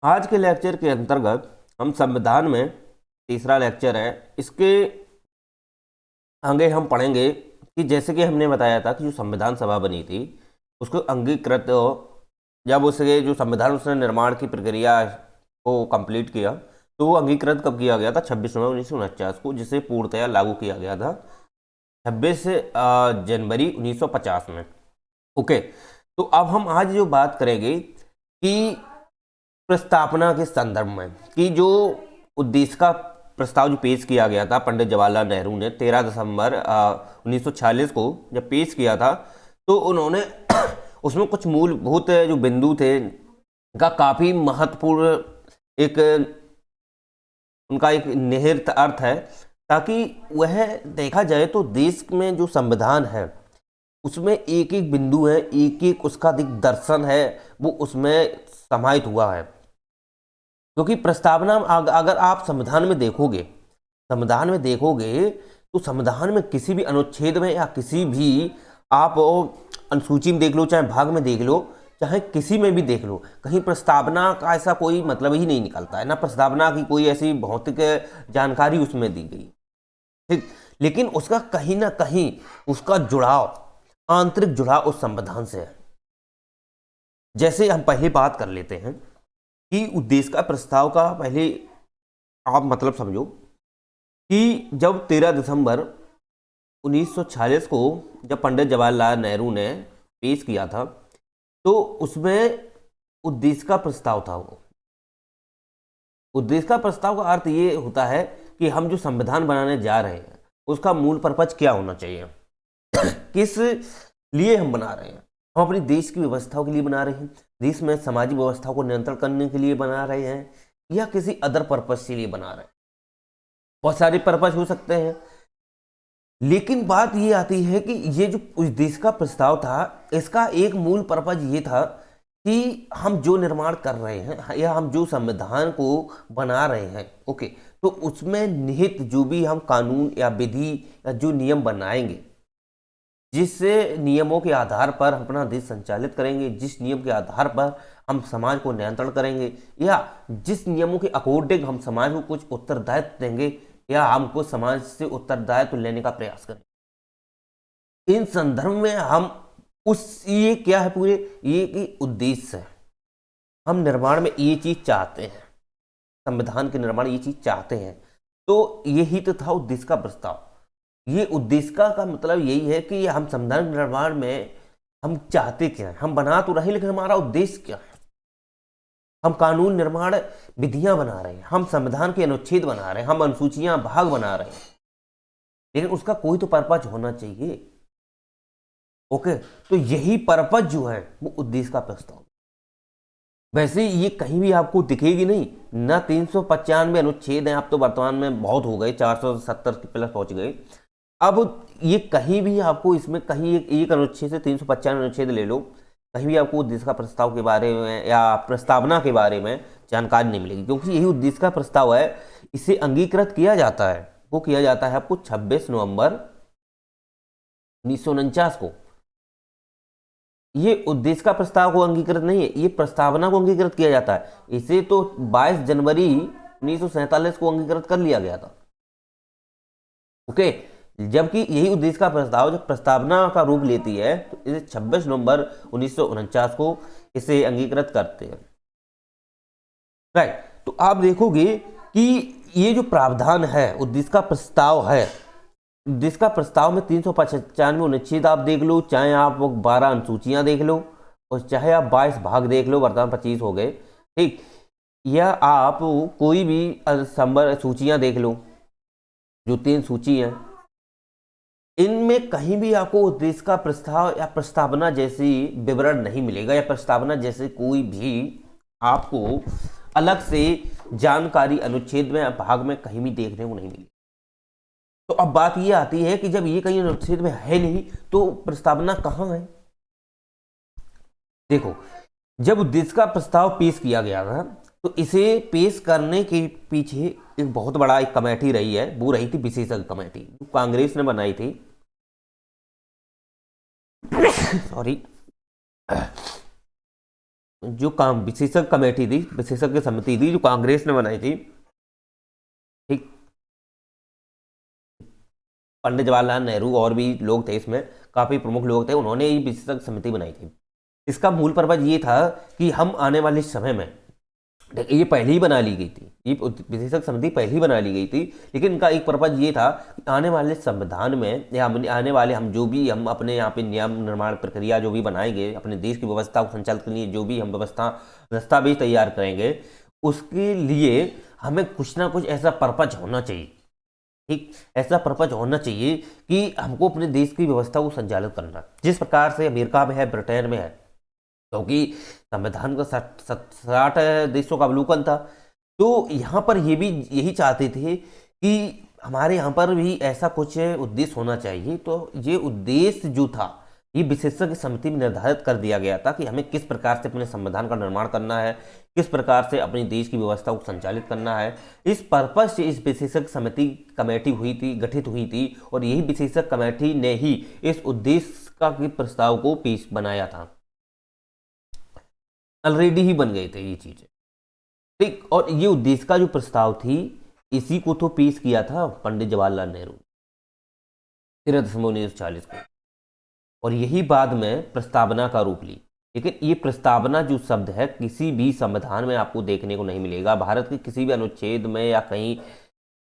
आज के लेक्चर के अंतर्गत हम संविधान में तीसरा लेक्चर है। इसके आगे हम पढ़ेंगे कि जैसे कि हमने बताया था कि जो संविधान सभा बनी थी उसको अंगीकृत, जब उसके जो संविधान उसने निर्माण की प्रक्रिया को कंप्लीट किया तो वो अंगीकृत कब किया गया था? 26 नवंबर 1949 को, जिसे पूर्णतया लागू किया गया था 26 जनवरी 1950 में। ओके, तो अब हम आज जो बात करेंगे कि प्रस्तावना के संदर्भ में कि जो उद्देश्य का प्रस्ताव जो पेश किया गया था पंडित जवाहरलाल नेहरू ने 13 दिसंबर 1946 को जब पेश किया था, तो उन्होंने उसमें कुछ मूलभूत जो बिंदु थे का काफ़ी महत्वपूर्ण एक उनका एक निहित अर्थ है, ताकि वह देखा जाए तो देश में जो संविधान है उसमें एक एक बिंदु है, एक एक उसका दिग्दर्शन है, वो उसमें समाहित हुआ है। क्योंकि प्रस्तावना अगर आप संविधान में देखोगे तो संविधान में किसी भी अनुच्छेद में या किसी भी आप अनुसूची में देख लो, चाहे भाग में देख लो, चाहे किसी में भी देख लो, कहीं प्रस्तावना का ऐसा कोई मतलब ही नहीं निकलता है, ना प्रस्तावना की कोई ऐसी भौतिक जानकारी उसमें दी गई। ठीक, लेकिन उसका कहीं ना कहीं उसका जुड़ाव, आंतरिक जुड़ाव उस संविधान से है। जैसे हम पहले बात कर लेते हैं कि उद्देश्य का प्रस्ताव का पहले आप मतलब समझो कि जब 13 दिसंबर 1946 को जब पंडित जवाहरलाल नेहरू ने पेश किया था, तो उसमें उद्देश्य का प्रस्ताव था। वो उद्देश्य का प्रस्ताव का अर्थ ये होता है कि हम जो संविधान बनाने जा रहे हैं उसका मूल पर्पज क्या होना चाहिए, किस लिए हम बना रहे हैं। हम अपनी देश की व्यवस्थाओं के लिए बना रहे हैं, देश में सामाजिक व्यवस्था को नियंत्रण करने के लिए बना रहे हैं, या किसी अदर पर्पज के लिए बना रहे हैं। बहुत सारे पर्पज हो सकते हैं, लेकिन बात ये आती है कि ये जो उस देश का प्रस्ताव था, इसका एक मूल पर्पज ये था कि हम जो निर्माण कर रहे हैं या हम जो संविधान को बना रहे हैं, ओके, तो उसमें निहित जो भी हम कानून या विधि या जो नियम बनाएंगे, जिस नियमों के आधार पर हम अपना देश संचालित करेंगे, जिस नियम के आधार पर हम समाज को नियंत्रण करेंगे, या जिस नियमों के अकॉर्डिंग हम समाज को कुछ उत्तरदायित्व देंगे या हमको समाज से उत्तरदायित्व लेने का प्रयास करेंगे, इन संदर्भ में हम उस ये क्या है पूरे ये कि उद्देश्य है, हम निर्माण में ये चीज चाहते हैं, संविधान के निर्माण ये चीज चाहते हैं। तो यही तो था उद्देश्य का प्रस्ताव। ये उद्देश्य का मतलब यही है कि हम संविधान निर्माण में हम चाहते क्या है, हम बना तो रहे लेकिन हमारा उद्देश्य क्या है। हम कानून निर्माण विधियां बना रहे हैं, हम संविधान के अनुच्छेद बना रहे हैं, हम अनुसूचियां भाग बना रहे हैं, लेकिन उसका कोई तो पर्पज होना चाहिए। ओके, तो यही पर्पज जो है वो उद्देश्य का प्रस्ताव। वैसे ये कहीं भी आपको दिखेगी नहीं ना, 395 अनुच्छेद हैं, अब तो वर्तमान में बहुत हो गए, 470 के प्लस पहुंच गए। अब ये कहीं भी आपको इसमें कहीं एक अनुच्छेद से 395 अनुच्छेद ले लो, कहीं भी आपको उद्देश्य का प्रस्ताव के बारे में या प्रस्तावना के बारे में जानकारी नहीं मिलेगी, क्योंकि यही उद्देश्य का प्रस्ताव है। इसे अंगीकृत किया जाता है, वो किया जाता है आपको 26 नवंबर 1949 को। ये उद्देश्य का प्रस्ताव को अंगीकृत नहीं है, ये प्रस्तावना को अंगीकृत किया जाता है। इसे तो 22 जनवरी 1947 को अंगीकृत कर लिया गया था। ओके, जबकि यही उद्देश्य का प्रस्ताव जब प्रस्तावना का रूप लेती है तो इसे 26 नवंबर 1949 को इसे अंगीकृत करते हैं। राइट, तो आप देखोगे कि ये जो प्रावधान है उद्देश्य का प्रस्ताव है, उद्देश्य का प्रस्ताव में 395 अनुच्छेद आप देख लो, चाहे आप 12 अनुसूचियां देख लो, और चाहे आप 22 भाग देख लो, वर्तमान 25 हो गए, ठीक, या आप कोई भी सूचियां देख लो, जो 3 सूची हैं, इनमें कहीं भी आपको उद्देश्य का प्रस्ताव या प्रस्तावना जैसी विवरण नहीं मिलेगा, या प्रस्तावना जैसे कोई भी आपको अलग से जानकारी अनुच्छेद में या भाग में कहीं भी देखने को नहीं मिलेगी। तो अब बात ये आती है कि जब ये कहीं अनुच्छेद में है नहीं तो प्रस्तावना कहां है। देखो, जब उद्देश्य का प्रस्ताव पेश किया गया था तो इसे पेश करने के पीछे एक बहुत बड़ा एक कमेटी रही है, वो रही थी विशेषज्ञ कमेटी, कांग्रेस ने बनाई थी। सॉरी, जो काम विशेषज्ञ कमेटी थी, विशेषज्ञ समिति थी जो कांग्रेस ने बनाई थी, ठीक, पंडित जवाहरलाल नेहरू और भी लोग थे इसमें, काफी प्रमुख लोग थे, उन्होंने ये विशेषज्ञ समिति बनाई थी। इसका मूल पर्पज ये था कि हम आने वाले समय में, देखिए ये पहले ही बना ली गई थी, ये विशेषज्ञ समिति पहले ही बना ली गई थी, लेकिन इनका एक पर्पज ये था कि आने वाले संविधान में या आने वाले हम जो भी हम अपने यहाँ पे नियम निर्माण प्रक्रिया जो भी बनाएंगे, अपने देश की व्यवस्था को संचालित करने के लिए जो भी हम व्यवस्था दस्तावेज तैयार करेंगे, उसके लिए हमें कुछ ना कुछ ऐसा पर्पज होना चाहिए, ठीक, ऐसा पर्पज होना चाहिए कि हमको अपने देश की व्यवस्था को संचालित करना, जिस प्रकार से अमेरिका में है, ब्रिटेन में है, क्योंकि संविधान का 60 देशों का अवलोकन था। तो यहाँ पर ये भी यही चाहते थे कि हमारे यहाँ पर भी ऐसा कुछ उद्देश्य होना चाहिए। तो ये उद्देश्य जो था ये विशेषज्ञ समिति में निर्धारित कर दिया गया था कि हमें किस प्रकार से अपने संविधान का निर्माण करना है, किस प्रकार से अपने देश की व्यवस्था को संचालित करना है। इस पर्पज से इस विशेषज्ञ समिति कमेटी हुई थी, गठित हुई थी, और यही विशेषज्ञ कमेटी ने ही इस उद्देश्य का प्रस्ताव को पेश बनाया था। ऑलरेडी ही बन गए थे ये चीजें, ठीक। और ये उद्देश्य का जो प्रस्ताव थी, इसी को तो पेश किया था पंडित जवाहरलाल नेहरू 13/1940 को, और यही बाद में प्रस्तावना का रूप ली। लेकिन ये प्रस्तावना जो शब्द है किसी भी संविधान में आपको देखने को नहीं मिलेगा, भारत के किसी भी अनुच्छेद में या कहीं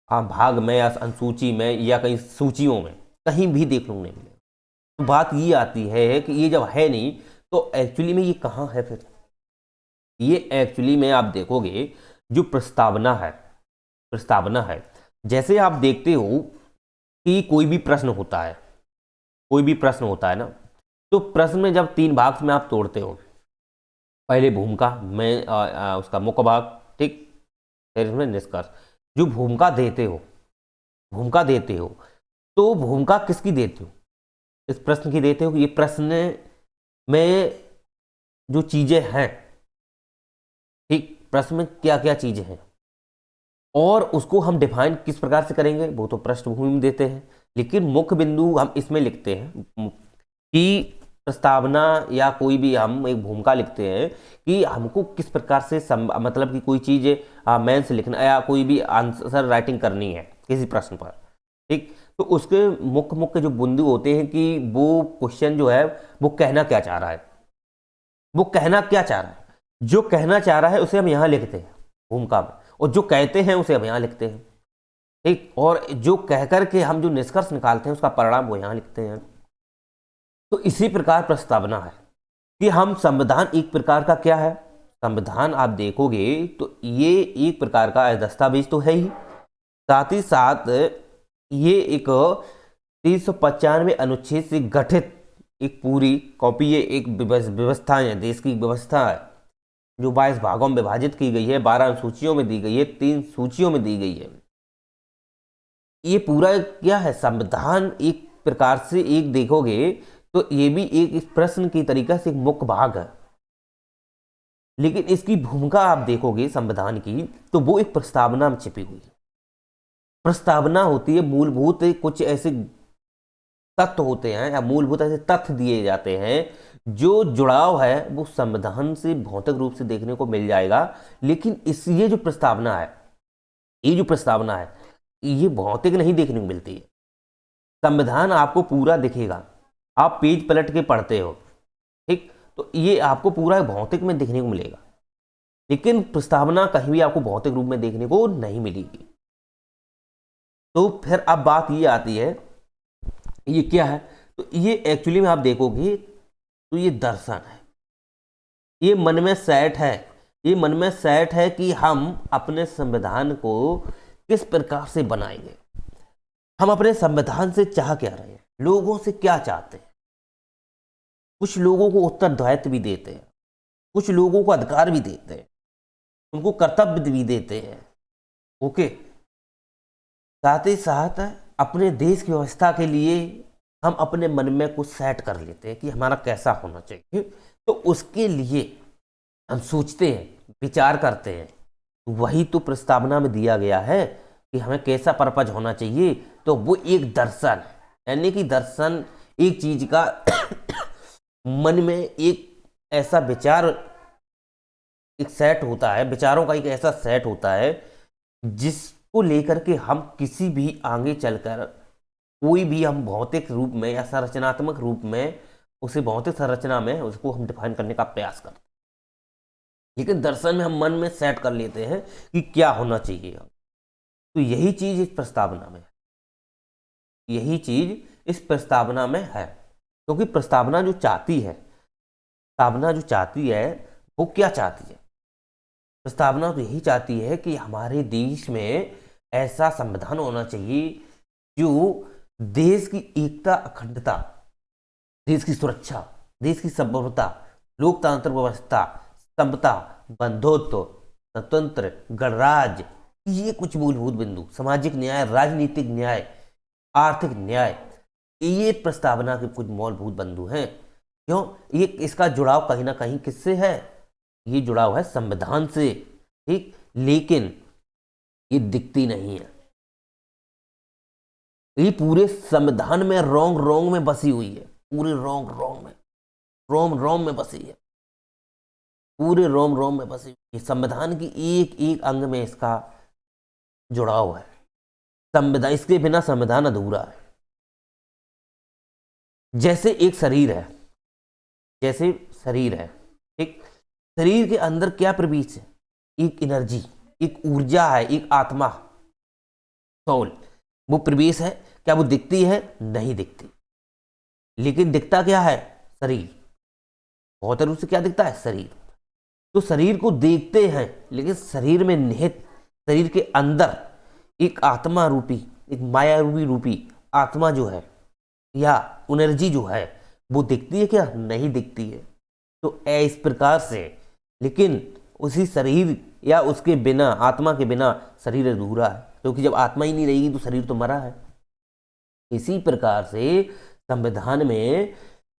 भाग में या अनुसूची में या कहीं सूचियों में कहीं भी देखने को नहीं मिलेगा। तो बात ये आती है कि ये जब है नहीं तो एक्चुअली में ये कहाँ है फिर? ये एक्चुअली में आप देखोगे जो प्रस्तावना है, जैसे आप देखते हो कि कोई भी प्रश्न होता है, ना, तो प्रश्न में जब 3 भाग में आप तोड़ते हो, पहले भूमिका में उसका मुख्य भाग, ठीक, फिर इसमें निष्कर्ष। जो भूमिका देते हो तो भूमिका किसकी देते हो? इस प्रश्न की देते हो कि ये प्रश्न में जो चीजें हैं, ठीक, प्रश्न में क्या क्या चीजें हैं, और उसको हम डिफाइन किस प्रकार से करेंगे वो तो पृष्ठभूमि में देते हैं। लेकिन मुख्य बिंदु हम इसमें लिखते हैं कि प्रस्तावना या कोई भी हम एक भूमिका लिखते हैं कि हमको किस प्रकार से मतलब कि कोई चीज़ मेंस लिखना या कोई भी आंसर राइटिंग करनी है किसी प्रश्न पर, ठीक। तो उसके मुख्य जो बिंदु होते हैं कि वो क्वेश्चन जो है वो कहना क्या चाह रहा है, जो कहना चाह रहा है उसे हम यहाँ लिखते हैं भूमिका में, और जो कहते हैं उसे हम यहाँ लिखते हैं, ठीक। और जो कह करके हम जो निष्कर्ष निकालते हैं उसका परिणाम वो यहाँ लिखते हैं। तो इसी प्रकार प्रस्तावना है कि हम संविधान एक प्रकार का क्या है, संविधान आप देखोगे तो ये एक प्रकार का दस्तावेज तो है ही, साथ ही साथ ये एक 395 अनुच्छेद से गठित एक पूरी कॉपी, ये एक व्यवस्था है, देश की व्यवस्था है जो 22 भागों में विभाजित की गई है, 12 सूचियों में दी गई है, 3 सूचियों में दी गई है। ये पूरा क्या है, संविधान एक प्रकार से एक देखोगे तो ये भी एक इस प्रश्न की तरीका से एक मुख्य भाग है। लेकिन इसकी भूमिका आप देखोगे संविधान की तो वो एक प्रस्तावना में छिपी हुई है। प्रस्तावना होती है मूलभूत कुछ ऐसे तत्व होते हैं या मूलभूत ऐसे तथ्य दिए जाते हैं जो जुड़ाव है वो संविधान से भौतिक रूप से देखने को मिल जाएगा। लेकिन ये जो प्रस्तावना है ये भौतिक नहीं देखने को मिलती है। संविधान आपको पूरा दिखेगा, आप पेज पलट के पढ़ते हो, ठीक, तो ये आपको पूरा भौतिक में देखने को मिलेगा, लेकिन प्रस्तावना कहीं भी आपको भौतिक रूप में देखने को नहीं मिलेगी। तो फिर अब बात ये आती है ये क्या है, तो ये एक्चुअली में आप देखोगे तो ये दर्शन है, ये मन में सेट है कि हम अपने संविधान को किस प्रकार से बनाएंगे, हम अपने संविधान से चाह क्या रहे हैं, लोगों से क्या चाहते हैं। कुछ लोगों को उत्तरदायित्व भी देते हैं, कुछ लोगों को अधिकार भी देते हैं, उनको कर्तव्य भी देते हैं, ओके। साथ ही साथ अपने देश की व्यवस्था के लिए हम अपने मन में कुछ सेट कर लेते हैं कि हमारा कैसा होना चाहिए, तो उसके लिए हम सोचते हैं, विचार करते हैं। वही तो प्रस्तावना में दिया गया है कि हमें कैसा पर्पज होना चाहिए, तो वो एक दर्शन है, यानी कि दर्शन एक चीज का मन में एक ऐसा विचार एक सेट होता है, विचारों का एक ऐसा सेट होता है जिसको लेकर के हम किसी भी आगे चलकर कोई भी हम भौतिक रूप में या संरचनात्मक रूप में उसे भौतिक संरचना में उसको हम डिफाइन करने का प्रयास करते हैं, लेकिन दर्शन में हम मन में सेट कर लेते हैं कि क्या होना चाहिए। तो यही चीज इस प्रस्तावना में है, यही चीज इस प्रस्तावना में है, क्योंकि प्रस्तावना जो चाहती है, प्रस्तावना जो चाहती है वो क्या चाहती है? प्रस्तावना तो यही चाहती है कि हमारे देश में ऐसा संविधान होना चाहिए जो देश की एकता, अखंडता, देश की सुरक्षा, देश की सार्वभौमता, लोकतांत्रिक व्यवस्था, समता, बंधुत्व, स्वतंत्र, गणराज्य, ये कुछ मूलभूत बिंदु, सामाजिक न्याय, राजनीतिक न्याय, आर्थिक न्याय, ये प्रस्तावना के कुछ मूलभूत बिंदु हैं। क्यों? ये इसका जुड़ाव कहीं ना कहीं किससे है? ये जुड़ाव है संविधान से, ठीक, लेकिन ये दिखती नहीं है। ये पूरे संविधान में रोंग रोंग में बसी हुई है, पूरे रोम रोम में बसी है, पूरे रोम रोम में बसी हुई है। संविधान की एक एक अंग में इसका जुड़ाव है। संविधान, इसके बिना संविधान अधूरा है। जैसे एक शरीर है, जैसे शरीर है, ठीक, शरीर के अंदर क्या प्रवेश है? एक एनर्जी, एक ऊर्जा है, एक आत्मा, सोल, वो प्रवेश है। क्या वो दिखती है? नहीं दिखती, लेकिन दिखता क्या है? शरीर। बहुत रूप से क्या दिखता है? शरीर। तो शरीर को देखते हैं, लेकिन शरीर में निहित, शरीर के अंदर एक आत्मा रूपी, एक माया रूपी आत्मा जो है या एनर्जी जो है, वो दिखती है क्या? नहीं दिखती है। तो इस प्रकार से, लेकिन उसी शरीर या उसके बिना, आत्मा के बिना शरीर अधूरा है, क्योंकि जब आत्मा ही नहीं रहेगी तो शरीर तो मरा है। इसी प्रकार से संविधान में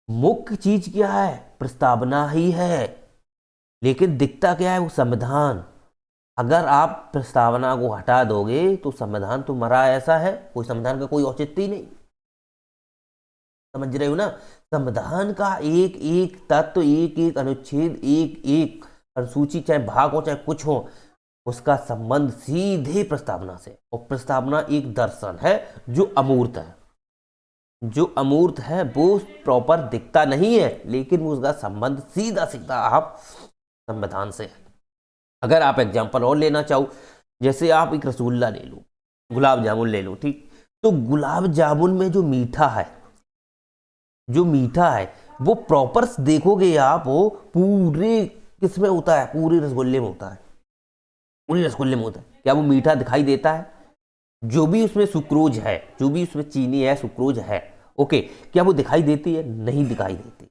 मुख्य चीज क्या है? प्रस्तावना ही है, लेकिन दिखता क्या है? वो संविधान। अगर आप प्रस्तावना को हटा दोगे तो संविधान तो मरा, ऐसा है, कोई संविधान का कोई औचित्य ही नहीं। समझ रहे हो ना? संविधान का एक एक तत्व, एक एक अनुच्छेद, एक एक अनुसूची, चाहे भाग हो चाहे कुछ हो, उसका संबंध सीधे प्रस्तावना से। और प्रस्तावना एक दर्शन है जो अमूर्त है, जो अमूर्त है, वो प्रॉपर दिखता नहीं है, लेकिन उसका संबंध सीधा सीधा आप संविधान से है। अगर आप एग्जाम्पल और लेना चाहो, जैसे आप एक रसगुल्ला ले लो, गुलाब जामुन ले लो, ठीक, तो गुलाब जामुन में जो मीठा है, जो मीठा है वो प्रॉपर देखोगे आप, वो पूरे किसमें होता है? पूरे रसगुल्ले में होता है, पूरे रसगुल्ले में होता है। क्या वो मीठा दिखाई देता है? जो भी उसमें सुक्रोज है, जो भी उसमें चीनी है, सुक्रोज है, ओके, क्या वो दिखाई देती है? नहीं दिखाई देती।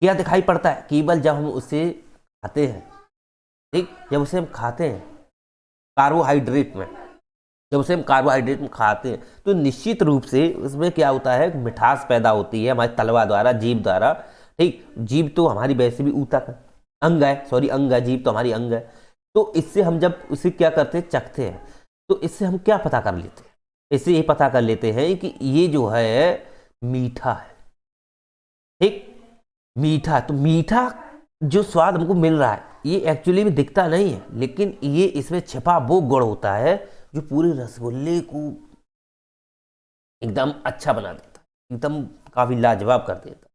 क्या दिखाई पड़ता है? केवल जब हम उसे खाते हैं, ठीक, जब उसे हम खाते हैं कार्बोहाइड्रेट में, जब उसे हम कार्बोहाइड्रेट में खाते हैं तो निश्चित रूप से उसमें क्या होता है? मिठास पैदा होती है हमारी तलवा द्वारा, जीभ द्वारा, ठीक। जीभ तो हमारी वैसे भी ऊतक अंग है, सॉरी अंग है, जीभ तो हमारी अंग है। तो इससे हम जब उसे क्या करते हैं? चखते हैं। तो इससे हम क्या पता कर लेते हैं? इससे ये पता कर लेते हैं कि ये जो है मीठा है, ठीक, मीठा। तो मीठा जो स्वाद हमको मिल रहा है, ये एक्चुअली में दिखता नहीं है, लेकिन ये इसमें छिपा वो गुण होता है जो पूरे रसगुल्ले को एकदम अच्छा बना देता है, एकदम काफी लाजवाब कर देता है।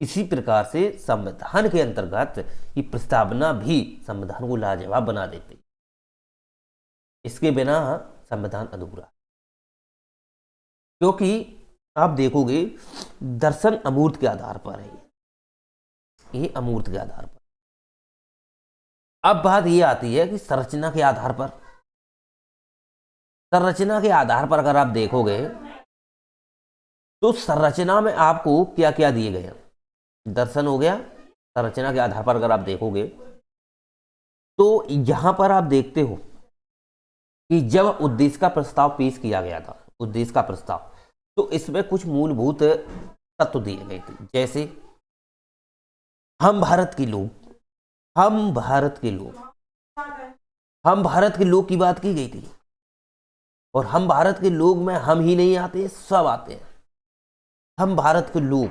इसी प्रकार से संविधान के अंतर्गत ये प्रस्तावना भी संविधान को लाजवाब बना देती है। इसके बिना संविधान अधूरा, क्योंकि आप देखोगे दर्शन अमूर्त के आधार पर है, ये अमूर्त के आधार पर। अब बात ये आती है कि संरचना के आधार पर, संरचना के आधार पर अगर आप देखोगे तो संरचना में आपको क्या क्या दिए गए? दर्शन हो गया। संरचना के आधार पर अगर आप देखोगे तो यहां पर आप देखते हो कि जब उद्देश्य का प्रस्ताव पेश किया गया था, उद्देश्य का प्रस्ताव, तो इसमें कुछ मूलभूत तत्व दिए गए थे। जैसे हम भारत के लोग, हम भारत के लोग, हम भारत के लोग की बात की गई थी। और हम भारत के लोग में हम ही नहीं आते, सब आते हैं। हम भारत के लोग,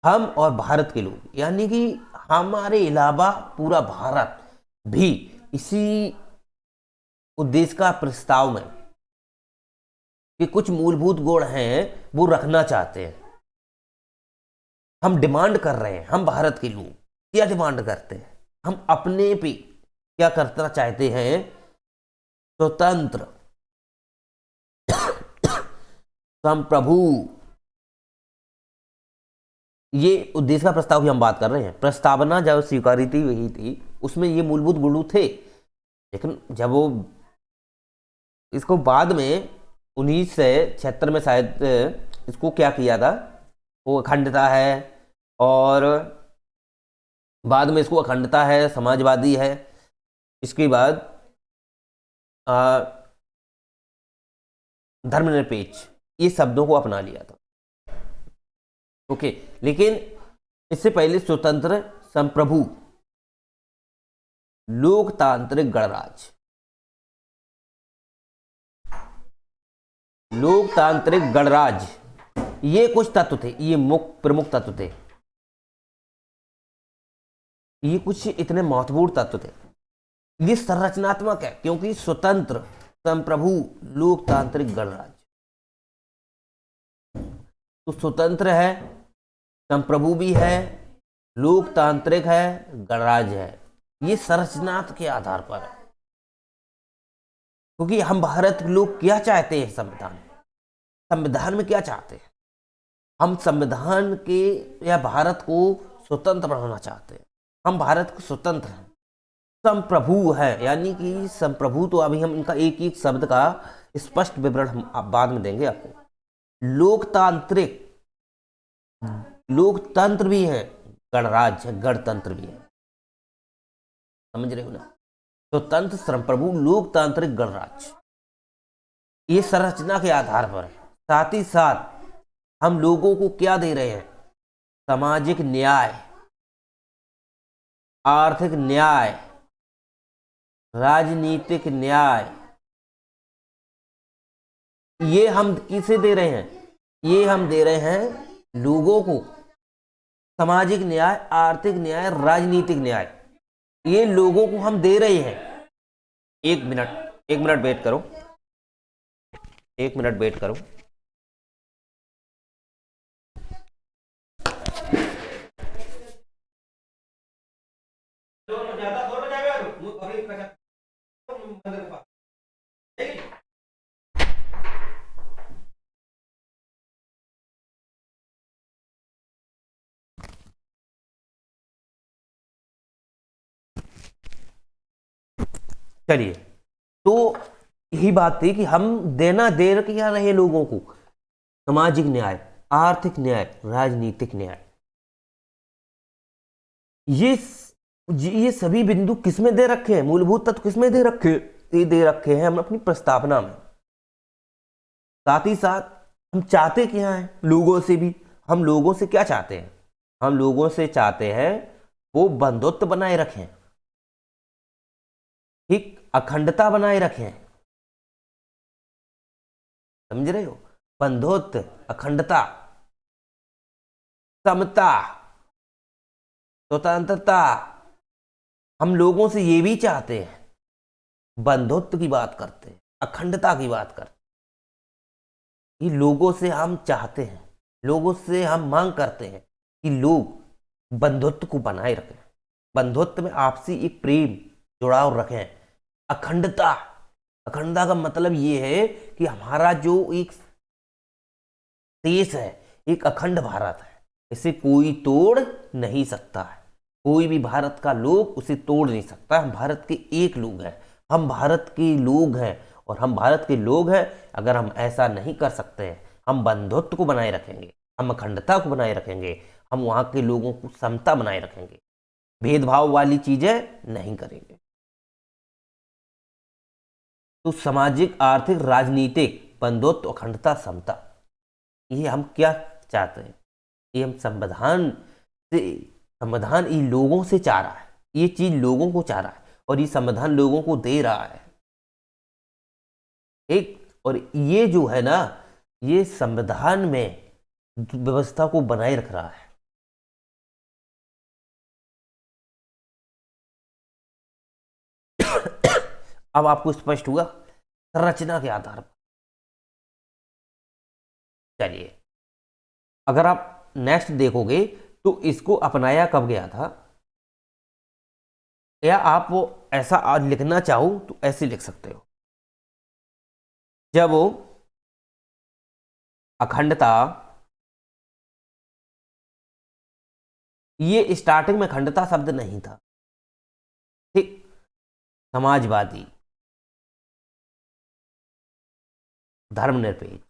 हम और भारत के लोग, यानी कि हमारे अलावा पूरा भारत भी इसी उद्देश्य का प्रस्ताव में कि कुछ मूलभूत गुण हैं वो रखना चाहते हैं। हम डिमांड कर रहे हैं, हम भारत के लोग क्या डिमांड करते हैं, हम अपने पे क्या करना चाहते हैं, स्वतंत्र संप्रभु, ये उद्देश्य का प्रस्ताव की हम बात कर रहे हैं। प्रस्तावना जब स्वीकारी थी वही थी, उसमें ये मूलभूत गुण थे, लेकिन जब वो इसको बाद में 1976 में शायद इसको क्या किया था, वो अखंडता है, और बाद में इसको अखंडता है, समाजवादी है, इसके बाद धर्मनिरपेक्ष, ये शब्दों को अपना लिया था। ओके, लेकिन इससे पहले स्वतंत्र संप्रभु लोकतांत्रिक गणराज्य, लोकतांत्रिक गणराज्य, ये कुछ तत्व थे, ये मुख्य प्रमुख तत्व थे, ये कुछ इतने महत्वपूर्ण तत्व थे। ये संरचनात्मक है क्योंकि स्वतंत्र संप्रभु लोकतांत्रिक गणराज्य, तो स्वतंत्र है, संप्रभु भी है, लोकतांत्रिक है, गणराज्य है। ये संरचना के आधार पर है, क्योंकि हम भारत के लोग क्या चाहते हैं, संविधान में क्या चाहते हैं, हम संविधान के या भारत को स्वतंत्र बनाना चाहते हैं। हम भारत को स्वतंत्र हैं, संप्रभु है, यानी कि संप्रभु, तो अभी हम इनका एक एक शब्द का स्पष्ट विवरण हम बाद में देंगे आपको। लोकतांत्रिक, लोकतंत्र भी है, गणराज्य है, गणतंत्र भी है, समझ रहे हो ना। स्वतंत्र संप्रभु लोकतांत्रिक गणराज्य, ये संरचना के आधार पर है। साथ ही साथ हम लोगों को क्या दे रहे हैं, सामाजिक न्याय, आर्थिक न्याय, राजनीतिक न्याय, ये हम किसे दे रहे हैं, ये हम दे रहे हैं लोगों को। सामाजिक न्याय, आर्थिक न्याय, राजनीतिक न्याय, ये लोगों को हम दे रहे हैं। एक मिनट वेट करो, एक मिनट वेट करो। चलिए, तो यही बात थी कि हम देना दे क्या रहे लोगों को, सामाजिक न्याय, आर्थिक न्याय, राजनीतिक न्याय। ये सभी बिंदु किसमें दे रखे हैं, मूलभूत तत्व किसमें दे रखे, ये दे रखे हैं हम अपनी प्रस्तावना में। साथ ही साथ हम चाहते क्या हैं, लोगों से भी, हम लोगों से क्या चाहते हैं, हम लोगों से चाहते हैं वो बंधुत्व बनाए रखें, ठीक, अखंडता बनाए रखें, समझ रहे हो, बंधुत्व, अखंडता, समता, स्वतंत्रता। हम लोगों से ये भी चाहते हैं, बंधुत्व की बात करते हैं, अखंडता की बात करते हैं। ये लोगों से हम चाहते हैं, लोगों से हम मांग करते हैं कि लोग बंधुत्व को बनाए रखें, बंधुत्व में आपसी एक प्रेम जुड़ाव रखें। अखंडता, अखंडता का मतलब ये है कि हमारा जो एक देश है, एक अखंड भारत है, इसे कोई तोड़ नहीं सकता है, कोई भी भारत का लोग उसे तोड़ नहीं सकता। हम भारत के एक लोग हैं, हम भारत के लोग हैं, और हम भारत के लोग हैं। अगर हम ऐसा नहीं कर सकते हैं, हम बंधुत्व को बनाए रखेंगे, हम अखंडता को बनाए रखेंगे, हम वहाँ के लोगों को समता बनाए रखेंगे, भेदभाव वाली चीजें नहीं करेंगे। तो सामाजिक, आर्थिक, राजनीतिक, बंधुत्व, अखंडता, समता, ये हम क्या चाहते हैं, ये हम संविधान से, संविधान ये लोगों से चाह रहा है, ये चीज लोगों को चाह रहा है, और ये संविधान लोगों को दे रहा है, एक। और ये जो है ना, ये संविधान में व्यवस्था को बनाए रख रहा है। अब आपको स्पष्ट हुआ संरचना के आधार पर। चलिए, अगर आप नेक्स्ट देखोगे तो इसको अपनाया कब गया था, या आप वो ऐसा आज लिखना चाहो तो ऐसे लिख सकते हो। जब वो अखंडता, ये स्टार्टिंग में अखंडता शब्द नहीं था, ठीक, समाजवादी, धर्मनिरपेक्ष,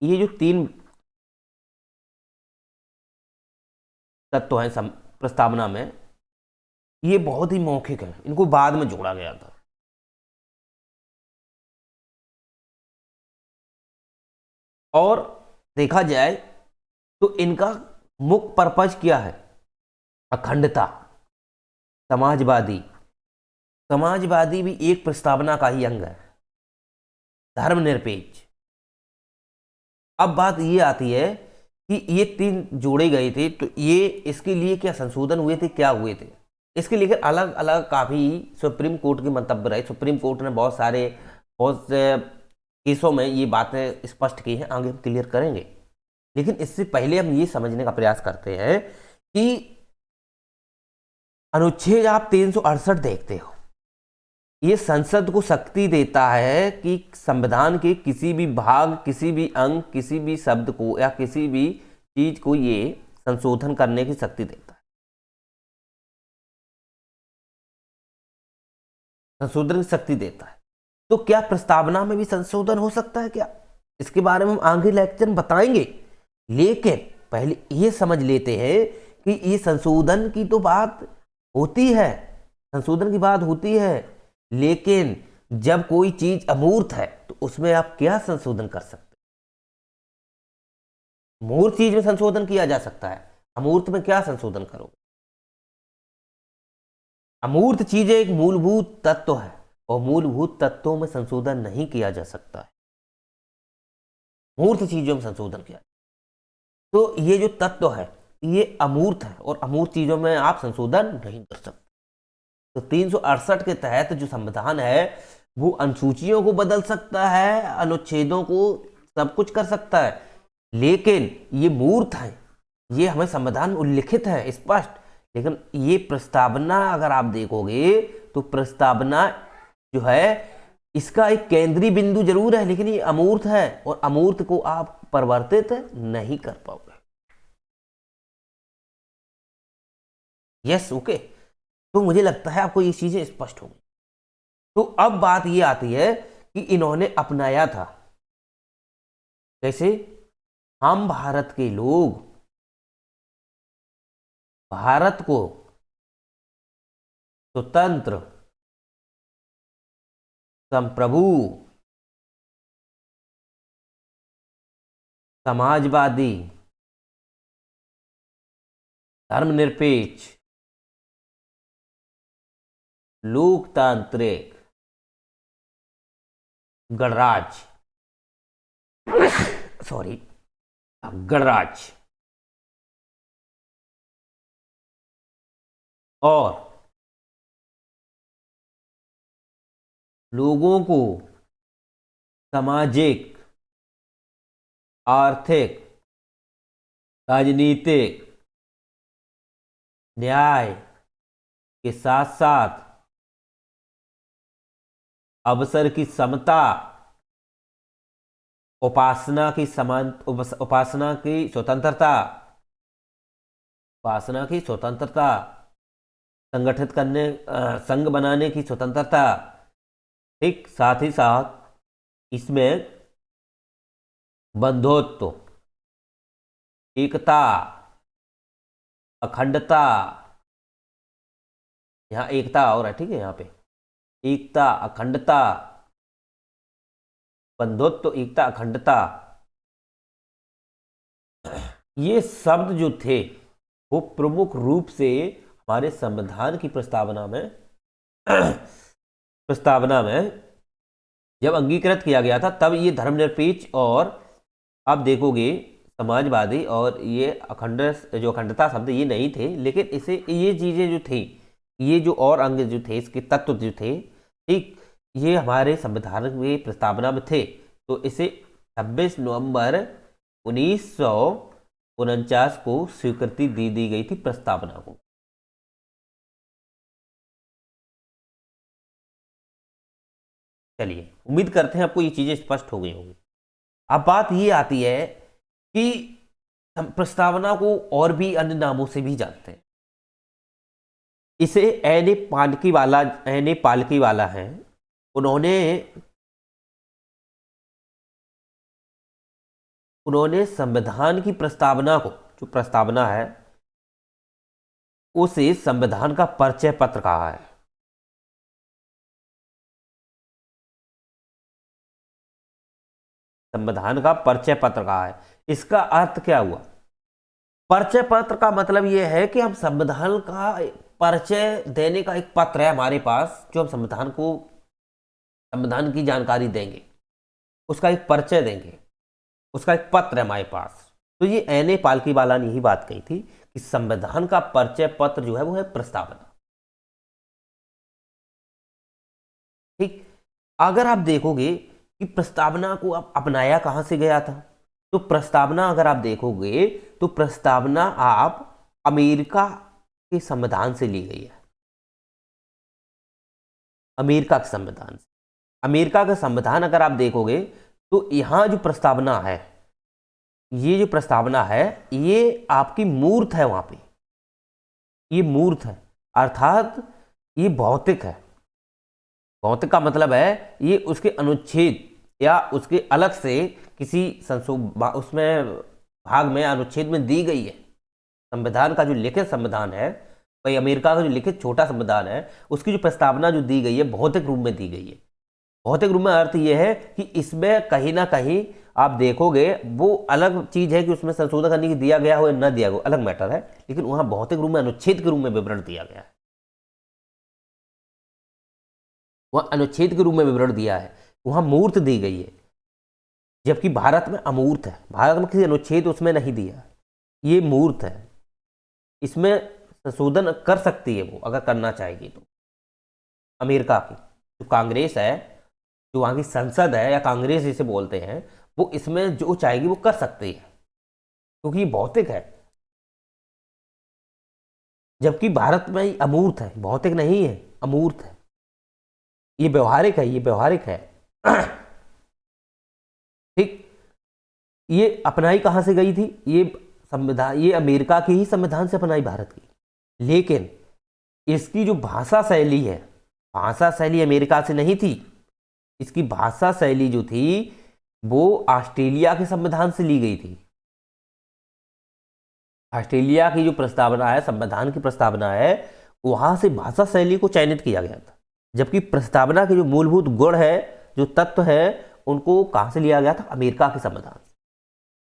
ये जो तीन तत्व हैं प्रस्तावना में, ये बहुत ही मौखिक है, इनको बाद में जोड़ा गया था। और देखा जाए तो इनका मुख्य पर्पज क्या है, अखंडता। समाजवादी, समाजवादी भी एक प्रस्तावना का ही अंग है। धर्मनिरपेक्ष, अब बात ये आती है कि ये तीन जोड़े गए थे, तो ये इसके लिए क्या संशोधन हुए थे, क्या हुए थे, इसके लिए अलग अलग काफ़ी सुप्रीम कोर्ट के मंतव्य रहे। सुप्रीम कोर्ट ने बहुत से केसों में ये बातें स्पष्ट की हैं, आगे हम क्लियर करेंगे। लेकिन इससे पहले हम ये समझने का प्रयास करते हैं कि अनुच्छेद आप 368 देखते हो, ये संसद को शक्ति देता है कि संविधान के किसी भी भाग, किसी भी अंग, किसी भी शब्द को या किसी भी चीज को ये संशोधन करने की शक्ति देता है, संशोधन की शक्ति देता है। तो क्या प्रस्तावना में भी संशोधन हो सकता है क्या, इसके बारे में हम आगे लेक्चर में बताएंगे। लेकिन पहले ये समझ लेते हैं कि ये संशोधन की तो बात होती है, संशोधन की बात होती है, लेकिन जब कोई चीज अमूर्त है तो उसमें आप क्या संशोधन कर सकते हैं। मूर्त चीज में संशोधन किया जा सकता है, अमूर्त में क्या संशोधन करोगे। अमूर्त चीजें एक मूलभूत तत्व है और मूलभूत तत्वों में संशोधन नहीं किया जा सकता है, मूर्त चीजों में संशोधन किया। तो ये जो तत्व है ये अमूर्त है और अमूर्त चीजों में आप संशोधन नहीं कर सकते। तो 368 के तहत जो संविधान है वो अनुसूचियों को बदल सकता है, अनुच्छेदों को सब कुछ कर सकता है, लेकिन ये मूर्त है, ये हमें संविधान उल्लिखित है स्पष्ट। लेकिन ये प्रस्तावना अगर आप देखोगे तो प्रस्तावना जो है इसका एक केंद्रीय बिंदु जरूर है, लेकिन ये अमूर्त है और अमूर्त को आप परिवर्तित नहीं कर पाओगे। Yes, okay. तो मुझे लगता है आपको ये चीजें स्पष्ट होंगी। तो अब बात ये आती है कि इन्होंने अपनाया था कैसे। हम भारत के लोग भारत को स्वतंत्र, संप्रभु, समाजवादी, धर्मनिरपेक्ष, लोकतांत्रिक, गणराज्य गणराज्य और लोगों को सामाजिक, आर्थिक, राजनीतिक न्याय के साथ साथ अवसर की समता, उपासना की स्वतंत्रता, संगठित करने, संघ बनाने की स्वतंत्रता, ठीक, साथ ही साथ इसमें बंधुत्व, एकता, अखंडता, यहाँ एकता और है, ठीक है, यहाँ पे एकता, अखंडता, बंधुत्व, एकता, अखंडता, ये शब्द जो थे वो प्रमुख रूप से हमारे संविधान की प्रस्तावना में जब अंगीकृत किया गया था, तब ये धर्मनिरपेक्ष और आप देखोगे समाजवादी और ये अखंडता शब्द ये नहीं थे। लेकिन इसे ये चीजें जो थी, ये जो और अंग जो थे, इसके तत्व जो थे, ठीक, ये हमारे संविधान में प्रस्तावना में थे। तो इसे 26 नवंबर 1949 को स्वीकृति दी गई थी प्रस्तावना को। चलिए, उम्मीद करते हैं आपको ये चीजें स्पष्ट हो गई होंगी। अब बात ये आती है कि हम प्रस्तावना को और भी अन्य नामों से भी जानते हैं। इसे एन ए पालकी वाला है, उन्होंने संविधान की प्रस्तावना को, जो प्रस्तावना है उसे संविधान का परिचय पत्र कहा है। संविधान का परिचय पत्र कहा है। इसका अर्थ क्या हुआ? परिचय पत्र का मतलब यह है कि हम संविधान का परिचय देने का एक पत्र है हमारे पास, जो हम संविधान की जानकारी देंगे, उसका एक परिचय देंगे, उसका एक पत्र है हमारे पास। तो ये एन.ए. पालकीवाला ने यही बात कही थी कि संविधान का परिचय पत्र जो है वो है प्रस्तावना। ठीक। अगर आप देखोगे कि प्रस्तावना को आप अपनाया कहां से गया था, तो प्रस्तावना अगर आप देखोगे तो प्रस्तावना आप अमेरिका के संविधान से ली गई है। अमेरिका के संविधान से। अमेरिका का संविधान अगर आप देखोगे तो यहां जो प्रस्तावना है, ये जो प्रस्तावना है ये आपकी मूर्त है। वहां पे ये मूर्त है, अर्थात ये भौतिक है। भौतिक का मतलब है ये उसके अनुच्छेद या उसके अलग से किसी उसमें भाग में, अनुच्छेद में दी गई है। संविधान का जो लिखित संविधान है, भाई अमेरिका का जो लिखित छोटा संविधान है, उसकी जो प्रस्तावना जो दी गई है भौतिक रूप में दी गई है। भौतिक रूप में अर्थ यह है कि इसमें कहीं ना कहीं आप देखोगे वो अलग चीज है कि उसमें संशोधन करने की दिया गया हो या न दिया गया, अलग मैटर है, लेकिन वहां भौतिक रूप में अनुच्छेद के रूप में विवरण दिया गया है। वह अनुच्छेद के रूप में विवरण दिया है, वहां मूर्त दी गई है, जबकि भारत में अमूर्त है। भारत में किसी अनुच्छेद उसमें नहीं दिया, ये मूर्त है। इसमें संशोधन कर सकती है वो अगर करना चाहेगी तो। अमेरिका की जो कांग्रेस है, जो वहां की संसद है या कांग्रेस जिसे बोलते हैं, वो इसमें जो चाहेगी वो कर सकती है, क्योंकि ये भौतिक है। जबकि भारत में ये अमूर्त है, भौतिक नहीं है, अमूर्त है। ये व्यवहारिक है, ये व्यवहारिक है। ठीक। ये अपनाई कहां से गई थी? ये संविधान, ये अमेरिका की ही संविधान से अपनाई भारत की। लेकिन इसकी जो भाषा शैली है, भाषा शैली अमेरिका से नहीं थी। इसकी भाषा शैली जो थी वो ऑस्ट्रेलिया के संविधान से ली गई थी। ऑस्ट्रेलिया की जो प्रस्तावना है, संविधान की प्रस्तावना है, वहां से भाषा शैली को चयनित किया गया था। जबकि प्रस्तावना के जो मूलभूत गुण है, जो तत्व है, उनको कहां से लिया गया था? अमेरिका के संविधान से।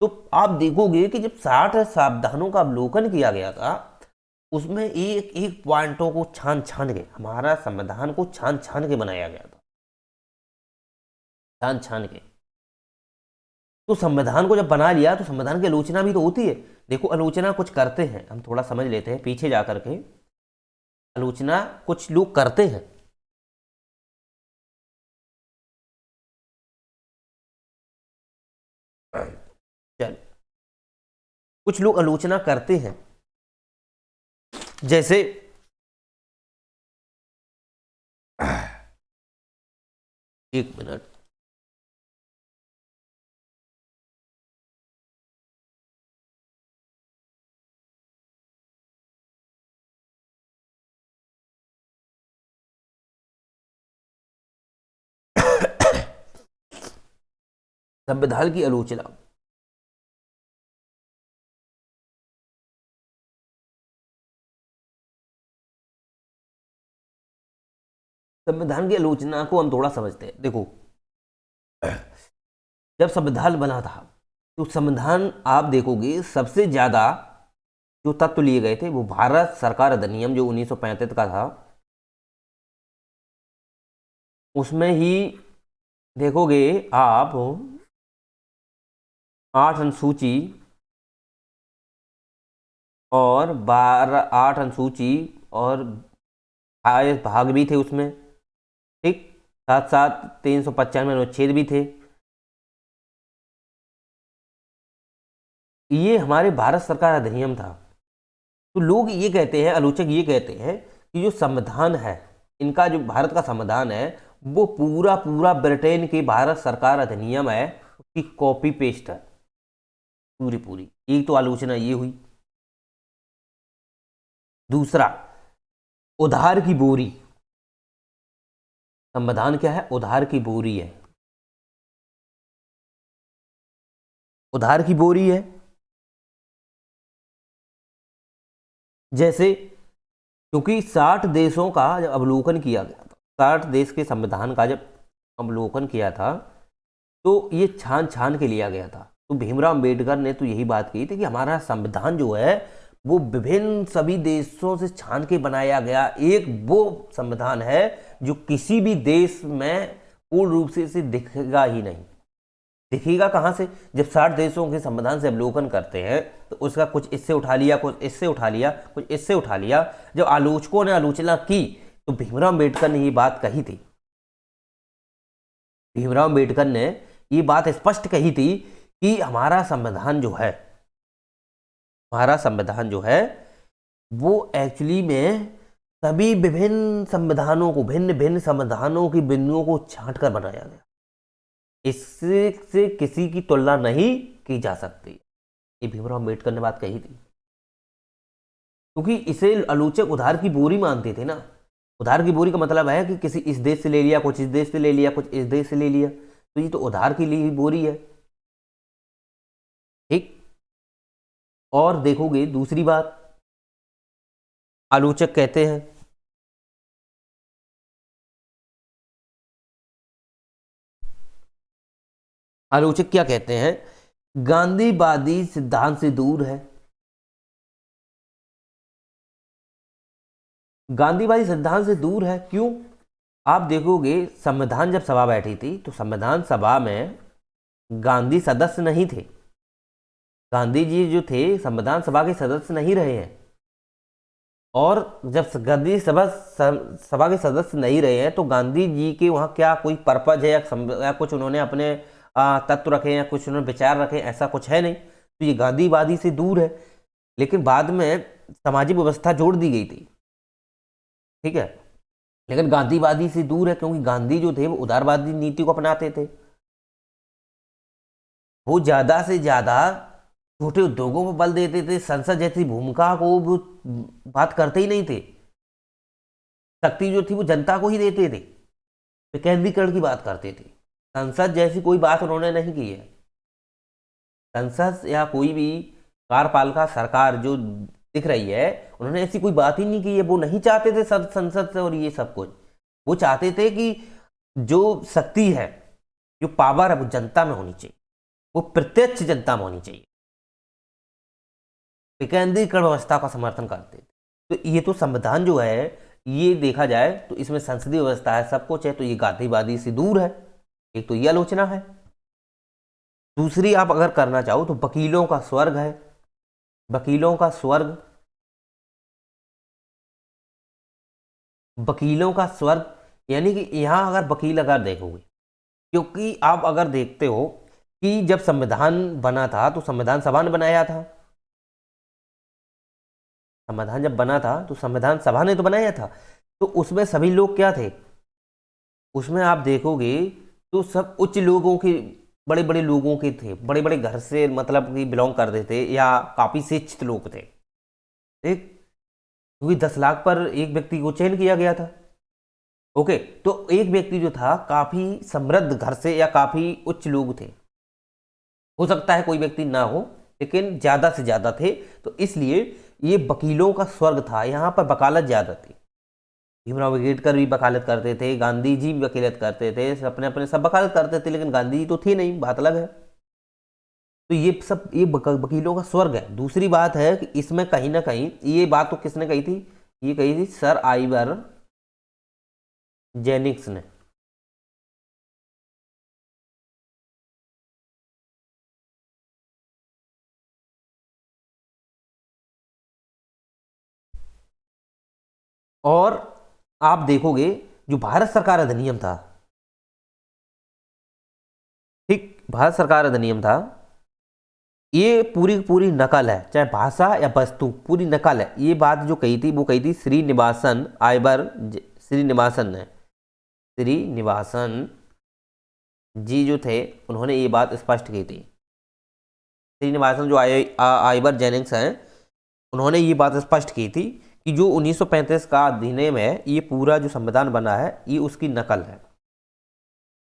तो आप देखोगे कि जब 60 संविधानों का अवलोकन किया गया था, उसमें एक एक पॉइंटों को छान छान के, हमारा संविधान को छान छान के बनाया गया था, छान छान के। तो संविधान को जब बना लिया तो संविधान की आलोचना भी तो होती है। देखो, आलोचना कुछ करते हैं, हम थोड़ा समझ लेते हैं पीछे जाकर के। आलोचना कुछ लोग करते हैं। चल, कुछ लोग आलोचना करते हैं, जैसे एक मिनट। संविधान की आलोचना, संविधान की आलोचना को हम थोड़ा समझते हैं। देखो, जब संविधान बना था तो संविधान आप देखोगे सबसे ज्यादा जो तत्व लिए गए थे वो भारत सरकार अधिनियम जो 1935 का था, उसमें ही देखोगे आप 8 अनुसूची और 8 अनुसूची और भाग भी थे उसमें। ठीक। साथ साथ 395 अनुच्छेद भी थे। ये हमारे भारत सरकार अधिनियम था। तो लोग ये कहते हैं, आलोचक ये कहते हैं कि जो संविधान है, इनका जो भारत का संविधान है, वो पूरा पूरा ब्रिटेन के भारत सरकार अधिनियम है उसकी कॉपी पेस्ट है पूरी पूरी। एक तो आलोचना ये हुई। दूसरा, उधार की बोरी। संविधान क्या है? उधार की बोरी है। उधार की बोरी है। जैसे, क्योंकि 60 देशों का जब अवलोकन किया गया था, 60 देश के संविधान का जब अवलोकन किया था, तो ये छान छान के लिया गया था। तो भीमराव अम्बेडकर ने तो यही बात कही थी कि हमारा संविधान जो है वो विभिन्न सभी देशों से छान के बनाया गया एक वो संविधान है जो किसी भी देश में पूर्ण रूप से इसे दिखेगा ही नहीं। दिखेगा कहाँ से? जब 60 देशों के संविधान से अवलोकन करते हैं तो उसका कुछ इससे उठा लिया, कुछ इससे उठा लिया, कुछ इससे उठा लिया। जब आलोचकों ने आलोचना की तो भीमराव अम्बेडकर ने ये बात कही थी। भीमराव अम्बेडकर ने ये बात स्पष्ट कही थी कि हमारा संविधान जो है, हमारा संविधान जो है वो एक्चुअली में सभी विभिन्न संविधानों को, भिन्न भिन्न संविधानों की बिंदुओं को छांट कर बनाया गया। इससे से किसी की तुलना नहीं की जा सकती। ये भीमराव अम्बेडकर ने बात कही थी। क्योंकि इसे आलोचक उधार की बोरी मानते थे ना। उधार की बोरी का मतलब है कि किसी इस देश से ले लिया, कुछ इस देश से ले लिया, कुछ इस देश से ले लिया, तो ये तो उधार की ली बोरी है। ठीक। और देखोगे दूसरी बात, आलोचक कहते हैं, आलोचक क्या कहते हैं? गांधीवादी सिद्धांत से दूर है। गांधीवादी सिद्धांत से दूर है क्यों? आप देखोगे संविधान जब सभा बैठी थी तो संविधान सभा में गांधी सदस्य नहीं थे। गांधी जी जो थे संविधान सभा के सदस्य नहीं रहे हैं। और जब गांधी सभा के सदस्य नहीं रहे हैं तो गांधी जी के वहाँ क्या कोई पर्पज है या कुछ उन्होंने अपने तत्व रखे या कुछ उन्होंने विचार रखे, ऐसा कुछ है नहीं। तो ये गांधीवादी से दूर है। लेकिन बाद में सामाजिक व्यवस्था जोड़ दी गई थी, ठीक है, लेकिन गांधीवादी से दूर है क्योंकि गांधी जो थे वो उदारवादी नीति को अपनाते थे। वो ज्यादा से ज्यादा छोटे उद्योगों पर बल देते थे, संसद जैसी भूमिका को वो बात करते ही नहीं थे। शक्ति जो थी वो जनता को ही देते थे, विकेंद्रीकरण की बात करते थे। संसद जैसी कोई बात उन्होंने नहीं की है। संसद या कोई भी कार्यपालिका सरकार जो दिख रही है, उन्होंने ऐसी कोई बात ही नहीं की है। वो नहीं चाहते थे संसद से और ये सब कुछ। वो चाहते थे कि जो शक्ति है, जो पावर है, वो जनता में होनी चाहिए, वो प्रत्यक्ष जनता में होनी चाहिए। विकेंद्रीकरण व्यवस्था का समर्थन करते थे। तो ये तो संविधान जो है, ये देखा जाए तो इसमें संसदीय व्यवस्था है, सब कुछ है, तो ये गांधीवादी से दूर है। एक तो ये आलोचना है। दूसरी आप अगर करना चाहो तो वकीलों का स्वर्ग है। वकीलों का स्वर्ग, वकीलों का स्वर्ग यानी कि यहां अगर वकील अगर देखोगे, क्योंकि आप अगर देखते हो कि जब संविधान बना था तो संविधान सभा ने बनाया था। संविधान जब बना था तो संविधान सभा ने तो बनाया था। तो उसमें सभी लोग क्या थे? उसमें आप देखोगे तो सब उच्च लोगों के, बड़े बड़े लोगों के थे, बड़े बड़े घर से मतलब कि बिलोंग करते थे या काफी शिक्षित लोग थे। ठीक। क्योंकि 10 लाख पर एक व्यक्ति को चयन किया गया था। ओके, तो एक व्यक्ति जो था काफी समृद्ध घर से या काफी उच्च लोग थे। हो सकता है कोई व्यक्ति ना हो, लेकिन ज्यादा से ज्यादा थे। तो इसलिए ये वकीलों का स्वर्ग था, यहाँ पर वकालत ज्यादा थी। भीमराव अम्बेडकर भी वकालत करते थे, गांधी जी भी वकालत करते थे, अपने अपने सब वकालत करते थे, लेकिन गांधी जी तो थे नहीं, बात अलग है। तो ये सब ये वकीलों का स्वर्ग है। दूसरी बात है कि इसमें कहीं ना कहीं ये बात तो किसने कही थी? ये कही थी सर आइवर जेनिक्स ने। और आप देखोगे जो भारत सरकार अधिनियम था, भारत सरकार अधिनियम था, ये पूरी पूरी नकल है, चाहे भाषा या वस्तु पूरी नकल है। ये बात जो कही थी वो कही थी श्रीनिवासन आयबर, श्रीनिवासन ने, श्रीनिवासन जी जो थे उन्होंने ये बात स्पष्ट की थी। श्रीनिवासन जो आइबर जेनिंग्स हैं उन्होंने ये बात स्पष्ट की थी कि जो 1935 का अधिनियम है ये पूरा जो संविधान बना है ये उसकी नकल है।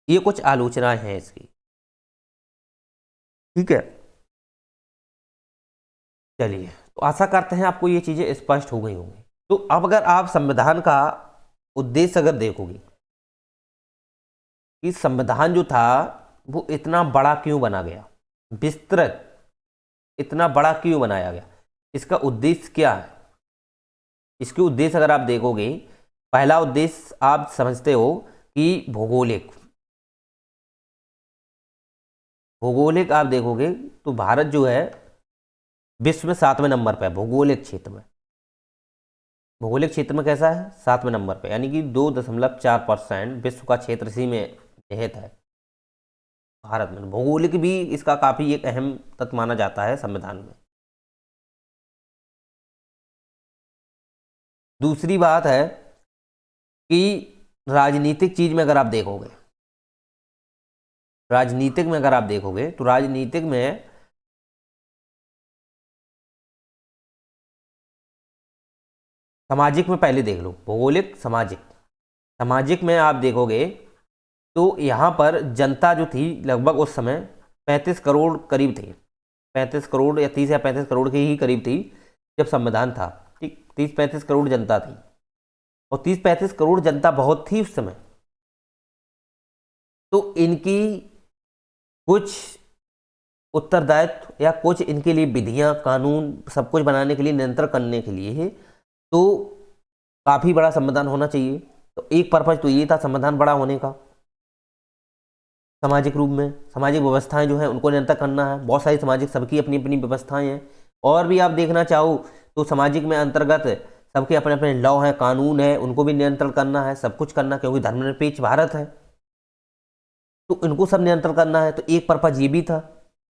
ये कुछ आलोचनाएं हैं इसकी, ठीक है। चलिए, तो आशा करते हैं आपको ये चीजें स्पष्ट हो गई होंगी। तो अब अगर आप संविधान का उद्देश्य अगर देखोगे कि संविधान जो था वो इतना बड़ा क्यों बना गया, विस्तृत इतना बड़ा क्यों बनाया गया, इसका उद्देश्य क्या है। इसके उद्देश्य अगर आप देखोगे, पहला उद्देश्य आप समझते हो कि भौगोलिक आप देखोगे तो भारत जो है विश्व में 7वें नंबर पे है भौगोलिक क्षेत्र में। भौगोलिक क्षेत्र में कैसा है, 7वें नंबर पे, यानी कि 2.4% विश्व का क्षेत्र इसी में निहित है भारत में। भौगोलिक भी इसका काफी एक अहम तत्व माना जाता है संविधान में। दूसरी बात है कि राजनीतिक चीज में अगर आप देखोगे, राजनीतिक में अगर आप देखोगे तो राजनीतिक में सामाजिक में पहले देख लो, भौगोलिक सामाजिक में आप देखोगे तो यहाँ पर जनता जो थी लगभग उस समय 35 करोड़ करीब थी, 35 करोड़ या 30 या 35 करोड़ के ही करीब थी जब संविधान था, ठीक। 30-35 करोड़ जनता थी और 30-35 करोड़ जनता बहुत थी उस समय। तो इनकी कुछ उत्तरदायित्व या कुछ इनके लिए विधियां कानून सब कुछ बनाने के लिए, नियंत्रण करने के लिए तो काफी बड़ा संविधान होना चाहिए। तो एक पर्पज तो ये था संविधान बड़ा होने का, सामाजिक रूप में सामाजिक व्यवस्थाएं जो हैं उनको नियंत्रण करना है। बहुत सारी सामाजिक सबकी अपनी अपनी व्यवस्थाएं हैं, और भी आप देखना चाहो तो सामाजिक में अंतर्गत सबके अपने अपने लॉ हैं, कानून है, उनको भी नियंत्रण करना है, सब कुछ करना, क्योंकि धर्मनिरपेक्ष भारत है तो इनको सब नियंत्रण करना है। तो एक पर्पज ये भी था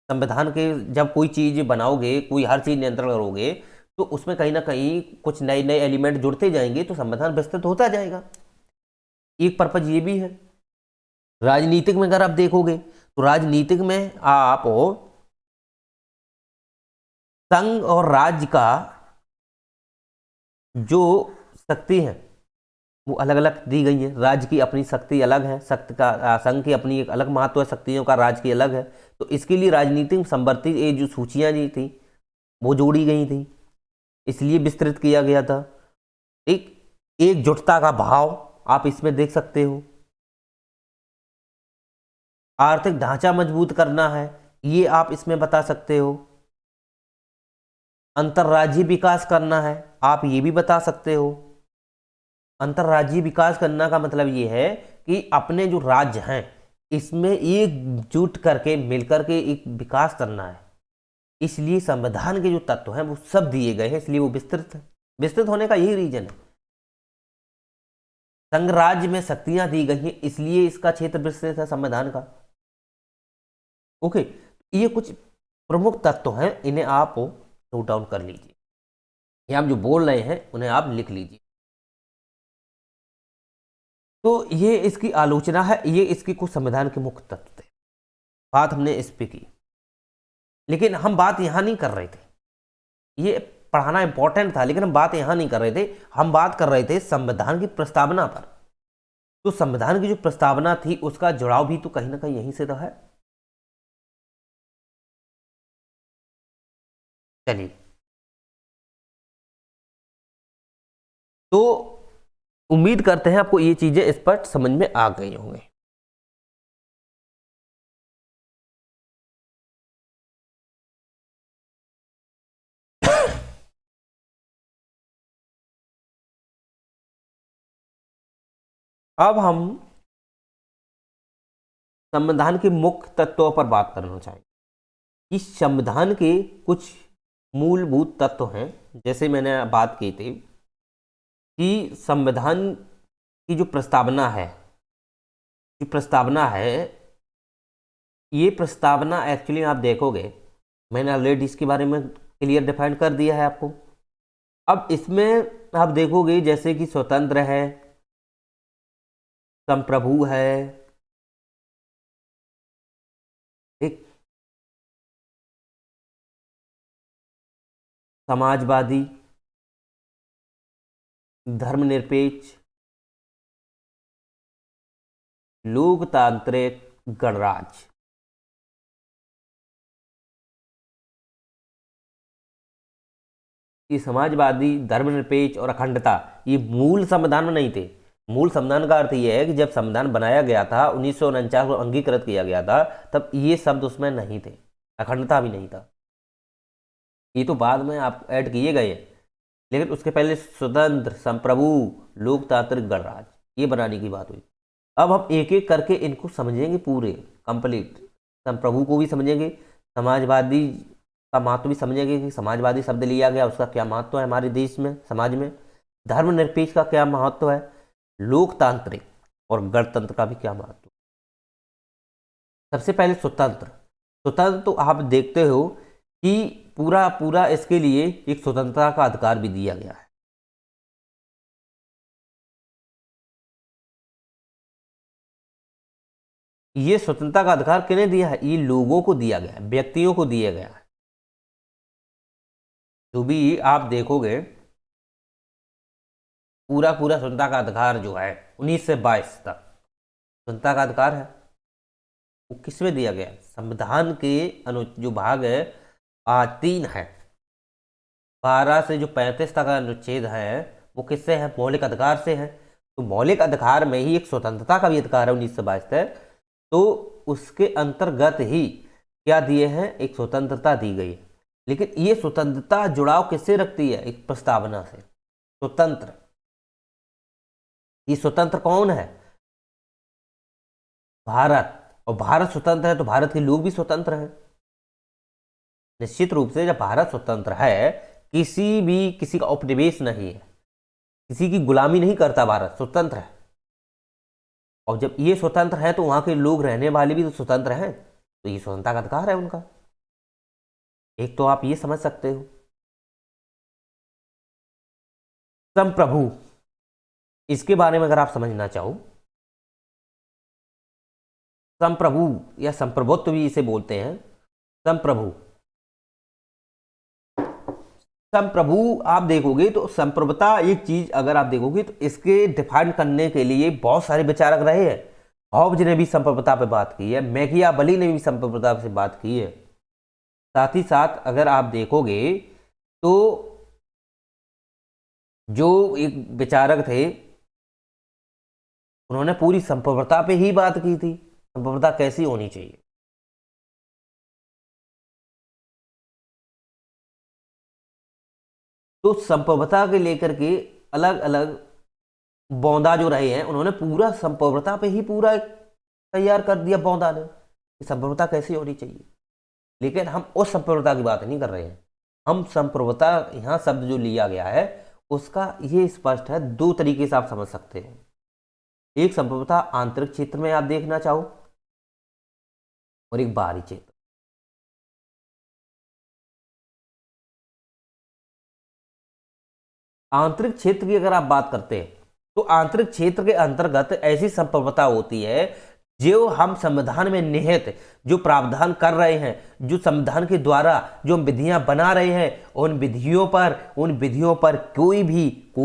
संविधान के, जब कोई चीज बनाओगे, कोई हर चीज नियंत्रण करोगे तो उसमें कहीं ना कहीं कुछ नए नए एलिमेंट जुड़ते जाएंगे तो संविधान विस्तृत होता जाएगा। एक पर्पज ये भी है। राजनीतिक में अगर आप देखोगे तो राजनीतिक में आप संघ और राज्य का जो शक्ति है वो अलग अलग दी गई है। राज्य की अपनी शक्ति अलग है, शक्ति का संघ की अपनी एक अलग महत्व है, शक्तियों का राज्य की अलग है। तो इसके लिए राजनीतिक संवर्ती ये जो सूचियां जी थी वो जोड़ी गई थी, इसलिए विस्तृत किया गया था। एकजुटता का भाव आप इसमें देख सकते हो। आर्थिक ढांचा मजबूत करना है ये आप इसमें बता सकते हो। अंतर्राज्यीय विकास करना है आप ये भी बता सकते हो। अंतर्राज्यीय विकास करना का मतलब ये है कि अपने जो राज्य हैं इसमें एकजुट करके मिलकर के एक विकास करना है। इसलिए संविधान के जो तत्व हैं वो सब दिए गए हैं, इसलिए वो विस्तृत है। विस्तृत होने का यही रीजन है। संघ राज्य में शक्तियां दी गई हैं इसलिए इसका क्षेत्र विस्तृत है संविधान का। ओके, ये कुछ प्रमुख तत्व हैं, इन्हें आप नोट डाउन कर लीजिए, या हम जो बोल रहे हैं उन्हें आप लिख लीजिए। तो ये इसकी आलोचना है, ये इसकी कुछ संविधान के मुख्य तत्व थे, बात हमने इस पे की। लेकिन हम बात यहां नहीं कर रहे थे, ये पढ़ाना इंपॉर्टेंट था लेकिन हम बात यहां नहीं कर रहे थे, हम बात कर रहे थे संविधान की प्रस्तावना पर। तो संविधान की जो प्रस्तावना थी उसका जुड़ाव भी तो कहीं ना कहीं यहीं से तो है। चलिए, तो उम्मीद करते हैं आपको ये चीजें स्पष्ट समझ में आ गई होंगी। अब हम संविधान के मुख्य तत्वों पर बात करना चाहेंगे कि संविधान के कुछ मूलभूत तत्व हैं। जैसे मैंने बात की थी कि संविधान की जो प्रस्तावना है ये प्रस्तावना एक्चुअली आप देखोगे, मैंने ऑलरेडी इसके बारे में क्लियर डिफाइन कर दिया है आपको। अब इसमें आप देखोगे जैसे कि स्वतंत्र है, संप्रभु है, एक समाजवादी, धर्मनिरपेक्ष, लोकतांत्रिक, गणराज्य। ये समाजवादी, धर्मनिरपेक्ष और अखंडता ये मूल संविधान में नहीं थे। मूल संविधान का अर्थ ये है कि जब संविधान बनाया गया था, 1949 को अंगीकृत किया गया था, तब ये शब्द उसमें नहीं थे, अखंडता भी नहीं था। ये तो बाद में आप ऐड किए गए हैं, लेकिन उसके पहले स्वतंत्र, संप्रभु, लोकतांत्रिक, गणराज्य ये बनाने की बात हुई। अब हम एक एक करके इनको समझेंगे पूरे कंप्लीट। संप्रभु को भी समझेंगे, समाजवादी का महत्व भी समझेंगे कि समाजवादी शब्द लिया गया उसका क्या महत्व है हमारे देश में, समाज में। धर्मनिरपेक्ष का क्या महत्व है, लोकतांत्रिक और गणतंत्र का भी क्या महत्व। सबसे पहले स्वतंत्र। स्वतंत्र तो आप देखते हो कि पूरा पूरा इसके लिए एक स्वतंत्रता का अधिकार भी दिया गया है। ये स्वतंत्रता का अधिकार किन्हें दिया है, ये लोगों को दिया गया है, व्यक्तियों को दिया गया है। जो भी आप देखोगे पूरा पूरा स्वतंत्रता का अधिकार जो है 19 से 22 तक स्वतंत्रता का अधिकार है, वो किसमें दिया गया, संविधान के जो भाग है 3 है, 12 से जो 35 तक का अनुच्छेद है वो किससे है, मौलिक अधिकार से है। तो मौलिक अधिकार में ही एक स्वतंत्रता का भी अधिकार है 19 से 22 तक, तो उसके अंतर्गत ही क्या दिए हैं, एक स्वतंत्रता दी गई है। लेकिन ये स्वतंत्रता जुड़ाव किससे रखती है, एक प्रस्तावना से। स्वतंत्र, ये स्वतंत्र कौन है, भारत। और भारत स्वतंत्र है तो भारत के लोग भी स्वतंत्र हैं। निश्चित रूप से जब भारत स्वतंत्र है, किसी का उपनिवेश नहीं है, किसी की गुलामी नहीं करता, भारत स्वतंत्र है। और जब ये स्वतंत्र है तो वहां के लोग रहने वाले भी तो स्वतंत्र हैं, तो ये स्वतंत्रता का अधिकार है उनका। एक तो आप ये समझ सकते हो। संप्रभु, इसके बारे में अगर आप समझना चाहो, संप्रभु या संप्रभुत्व भी इसे बोलते हैं। संप्रभु, संप्रभु आप देखोगे तो संप्रभुता एक चीज अगर आप देखोगे तो इसके डिफाइन करने के लिए बहुत सारे विचारक रहे हैं। हॉब्ज ने भी संप्रभुता पे बात की है, मैकियावेली ने भी संप्रभुता से बात की है। साथ ही साथ अगर आप देखोगे तो जो एक विचारक थे उन्होंने पूरी संप्रभुता पे ही बात की थी, संप्रभुता कैसी होनी चाहिए। तो संप्रभुता के लेकर के अलग अलग बौंदा जो रहे हैं, उन्होंने पूरा संप्रभुता पे ही पूरा तैयार कर दिया बौंदा ने कि संप्रभुता कैसी होनी चाहिए। लेकिन हम उस संप्रभुता की बात नहीं कर रहे हैं। हम संप्रभुता यहाँ शब्द जो लिया गया है उसका ये स्पष्ट है, 2 तरीके से आप समझ सकते हैं। एक संप्रभुता आंतरिक क्षेत्र में आप देखना चाहो और एक बाहरी क्षेत्र। आंतरिक क्षेत्र की अगर आप बात करते हैं तो आंतरिक क्षेत्र के अंतर्गत ऐसी संप्रभुता होती है जो हम संविधान में निहित जो प्रावधान कर रहे हैं, जो संविधान के द्वारा जो हम विधियां बना रहे हैं, उन विधियों पर कोई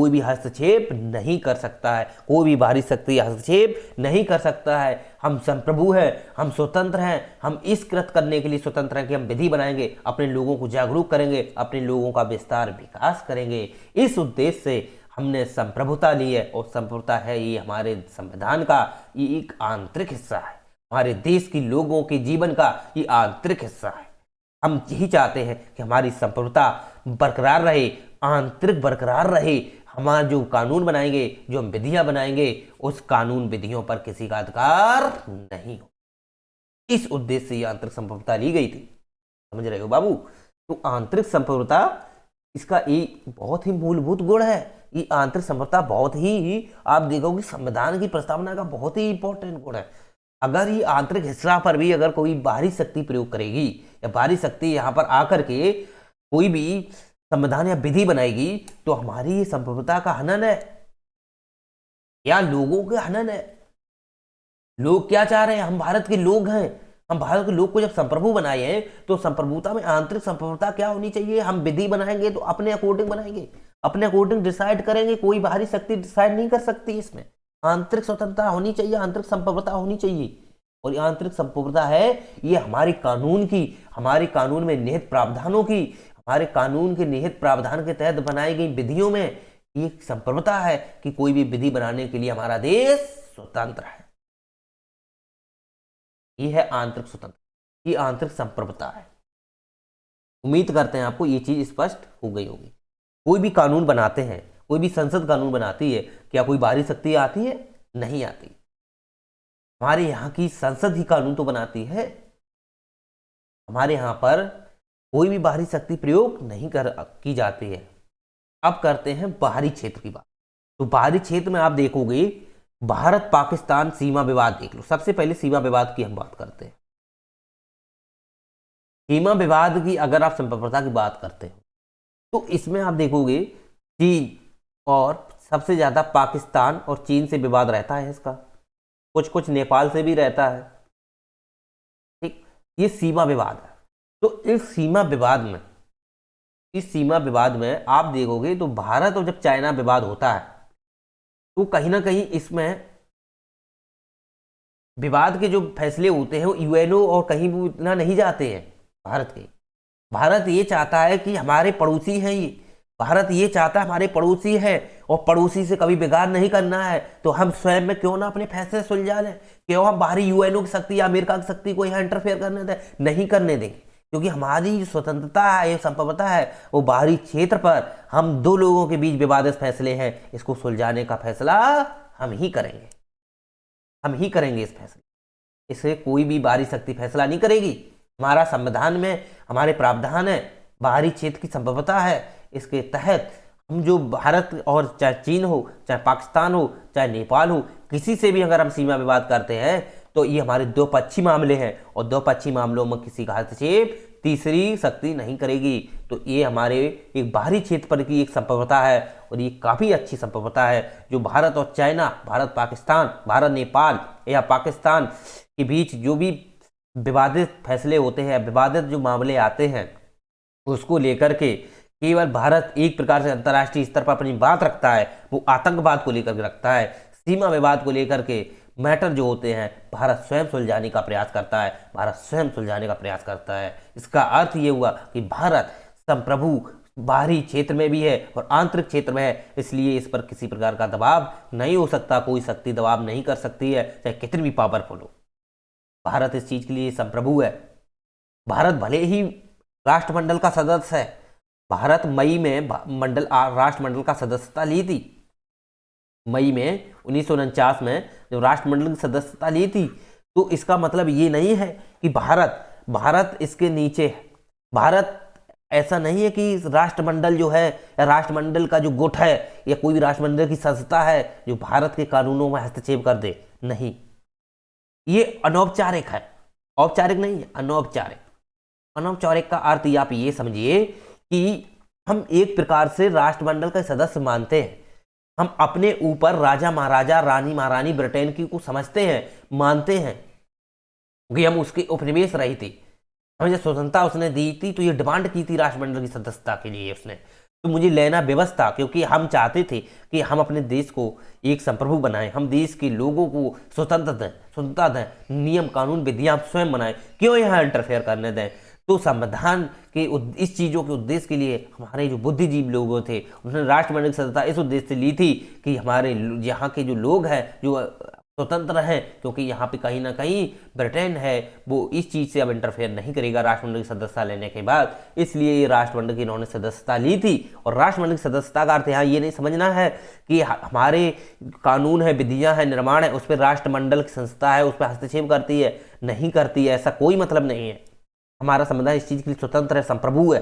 भी हस्तक्षेप नहीं कर सकता है, कोई भी बाहरी शक्ति हस्तक्षेप नहीं कर सकता है। हम संप्रभु हैं, हम स्वतंत्र हैं, हम इस कृत करने के लिए स्वतंत्र हैं कि हम विधि बनाएंगे, अपने लोगों को जागरूक करेंगे, अपने लोगों का विस्तार विकास करेंगे। इस उद्देश्य से हमने संप्रभुता ली है, और संप्रभुता है ये हमारे संविधान का ये एक आंतरिक हिस्सा है, हमारे देश के लोगों के जीवन का ये आंतरिक हिस्सा है। हम यही चाहते हैं कि हमारी संप्रभुता बरकरार रहे, आंतरिक बरकरार रहे। हमारा जो कानून बनाएंगे, जो हम विधियां बनाएंगे, उस कानून विधियों पर किसी का अधिकार नहीं हो। इस उद्देश्य से ये आंतरिक संप्रभुता ली गई थी। समझ रहे हो बाबू? तो आंतरिक संप्रभुता इसका एक बहुत ही मूलभूत गुण है। ये आंतरिक संप्रभुता बहुत ही आप देखोगे संविधान की प्रस्तावना का बहुत ही इंपॉर्टेंट गुण है। अगर ये आंतरिक हिस्सा पर भी अगर कोई बाहरी शक्ति प्रयोग करेगी या बाहरी शक्ति यहाँ पर आकर के कोई भी संविधान या विधि बनाएगी तो हमारी ये संप्रभुता का हनन है या लोगों के हनन है। लोग क्या चाह रहे हैं? हम भारत के लोग हैं, हम भारत के लोग को जब संप्रभु बनाए हैं तो संप्रभुता में आंतरिक संप्रभुता क्या होनी चाहिए? हम विधि बनाएंगे तो अपने अकॉर्डिंग बनाएंगे, अपने अकॉर्डिंग डिसाइड करेंगे, कोई बाहरी शक्ति डिसाइड नहीं कर सकती। इसमें आंतरिक स्वतंत्रता होनी चाहिए, आंतरिक संप्रभुता होनी चाहिए। और ये आंतरिक संप्रभुता है ये हमारे कानून की, हमारे कानून में निहित प्रावधानों की, हमारे कानून के निहित प्रावधान के तहत बनाई गई विधियों में ये संप्रभुता है कि कोई भी विधि बनाने के लिए हमारा देश स्वतंत्र है। ये है आंतरिक स्वतंत्रता, ये आंतरिक संप्रभुता है। उम्मीद करते हैं आपको ये चीज स्पष्ट हो गई होगी। कोई भी कानून बनाते हैं, कोई भी संसद कानून बनाती है, क्या कोई बाहरी शक्ति आती है? नहीं आती। हमारे यहाँ की संसद ही कानून तो बनाती है। हमारे यहाँ पर कोई भी बाहरी शक्ति प्रयोग नहीं की जाती है। अब करते हैं बाहरी क्षेत्र की बात। तो बाहरी क्षेत्र में आप देखोगे भारत पाकिस्तान सीमा विवाद देख लो। सबसे पहले सीमा विवाद की हम बात करते हैं। सीमा विवाद की अगर आप संप्रभुता की बात करते हो तो इसमें आप देखोगे चीन और सबसे ज्यादा पाकिस्तान और चीन से विवाद रहता है इसका, कुछ कुछ नेपाल से भी रहता है। ठीक, ये सीमा विवाद है। तो इस सीमा विवाद में आप देखोगे तो भारत और जब चाइना विवाद होता है तो कहीं ना कहीं इसमें विवाद के जो फैसले होते हैं वो यूएनओ और कहीं भी इतना नहीं जाते हैं भारत के। भारत ये चाहता है कि हमारे पड़ोसी हैं ये, भारत ये चाहता है हमारे पड़ोसी है और पड़ोसी से कभी बिगाड़ नहीं करना है, तो हम स्वयं में क्यों ना अपने फैसले सुलझा लें, क्यों हम बाहरी यूएनओ की शक्ति या अमेरिका की शक्ति को यहाँ इंटरफेयर करने दें? नहीं करने देंगे, क्योंकि हमारी जो स्वतंत्रता है, ये संप्रभुता है, वो बाहरी क्षेत्र पर हम दो लोगों के बीच विवादित फैसले हैं, इसको सुलझाने का फैसला हम ही करेंगे, हम ही करेंगे इस फैसले। इसे कोई भी बाहरी शक्ति फैसला नहीं करेगी। हमारा संविधान में हमारे प्रावधान है, बाहरी क्षेत्र की संप्रभुता है, इसके तहत हम जो भारत और चाहे चीन हो, चाहे पाकिस्तान हो, चाहे नेपाल हो, किसी से भी अगर हम सीमा विवाद करते हैं तो ये हमारे द्विपक्षीय मामले हैं और द्विपक्षीय मामलों में किसी का हस्तक्षेप तीसरी शक्ति नहीं करेगी। तो ये हमारे एक बाहरी क्षेत्र पर की एक संप्रभुता है और ये काफ़ी अच्छी संप्रभुता है जो भारत और चाइना, भारत पाकिस्तान, भारत नेपाल या पाकिस्तान के बीच जो भी विवादित फैसले होते हैं, विवादित जो मामले आते हैं, उसको लेकर के केवल भारत एक प्रकार से अंतर्राष्ट्रीय स्तर पर अपनी बात रखता है, वो आतंकवाद को लेकर के रखता है। सीमा विवाद को लेकर के मैटर जो होते हैं भारत स्वयं सुलझाने का प्रयास करता है, भारत स्वयं सुलझाने का प्रयास करता है। इसका अर्थ ये हुआ कि भारत संप्रभु बाहरी क्षेत्र में भी है और आंतरिक क्षेत्र में है, इसलिए इस पर किसी प्रकार का दबाव नहीं हो सकता, कोई शक्ति दबाव नहीं कर सकती है, चाहे कितनी भी पावरफुल हो। भारत इस चीज के लिए संप्रभु है। भारत भले ही राष्ट्रमंडल का सदस्य है, भारत मई में राष्ट्रमंडल का सदस्यता ली थी, मई में 1949 में जब राष्ट्रमंडल की सदस्यता ली थी, तो इसका मतलब ये नहीं है कि भारत इसके नीचे है। भारत ऐसा नहीं है कि राष्ट्रमंडल जो है या राष्ट्रमंडल का जो गुट है या कोई भी राष्ट्रमंडल की संस्था है जो भारत के कानूनों में हस्तक्षेप कर दे, नहीं, ये अनौपचारिक है, औपचारिक नहीं है, अनौपचारिक। अनौपचारिक का अर्थ आप ये समझिए कि हम एक प्रकार से राष्ट्रमंडल का सदस्य मानते हैं, हम अपने ऊपर राजा महाराजा, रानी महारानी ब्रिटेन की को समझते हैं, मानते हैं, क्योंकि हम उसके उपनिवेश रही थी। हमें जब स्वतंत्रता उसने दी थी तो ये डिमांड की थी राष्ट्रमंडल की सदस्यता के लिए उसने, तो मुझे लेना व्यवस्था, क्योंकि हम चाहते थे कि हम अपने देश को एक संप्रभु बनाएं, हम देश के लोगों को स्वतंत्रता दें, नियम कानून विधियां स्वयं बनाएं, क्यों यहाँ इंटरफेयर करने दें। तो संविधान के इस चीज़ों के उद्देश्य के लिए हमारे जो बुद्धिजीवी लोग थे उन्होंने राष्ट्रमंडल की सदस्यता इस उद्देश्य से ली थी कि हमारे यहाँ के जो लोग हैं जो स्वतंत्र हैं, क्योंकि यहाँ पे कहीं ना कहीं ब्रिटेन है वो इस चीज़ से अब इंटरफेयर नहीं करेगा राष्ट्रमंडल की सदस्यता लेने के बाद, इसलिए ये राष्ट्रमंडल की इन्होंने सदस्यता ली थी। और राष्ट्रमंडल की सदस्यता का अर्थ यहाँ ये नहीं समझना है कि हमारे कानून है, विधियाँ हैं, निर्माण है, उस पर राष्ट्रमंडल की संस्था है उस पर हस्तक्षेप करती है, नहीं करती है, ऐसा कोई मतलब नहीं है। हमारा संविधान इस चीज़ के लिए स्वतंत्र है, संप्रभु है।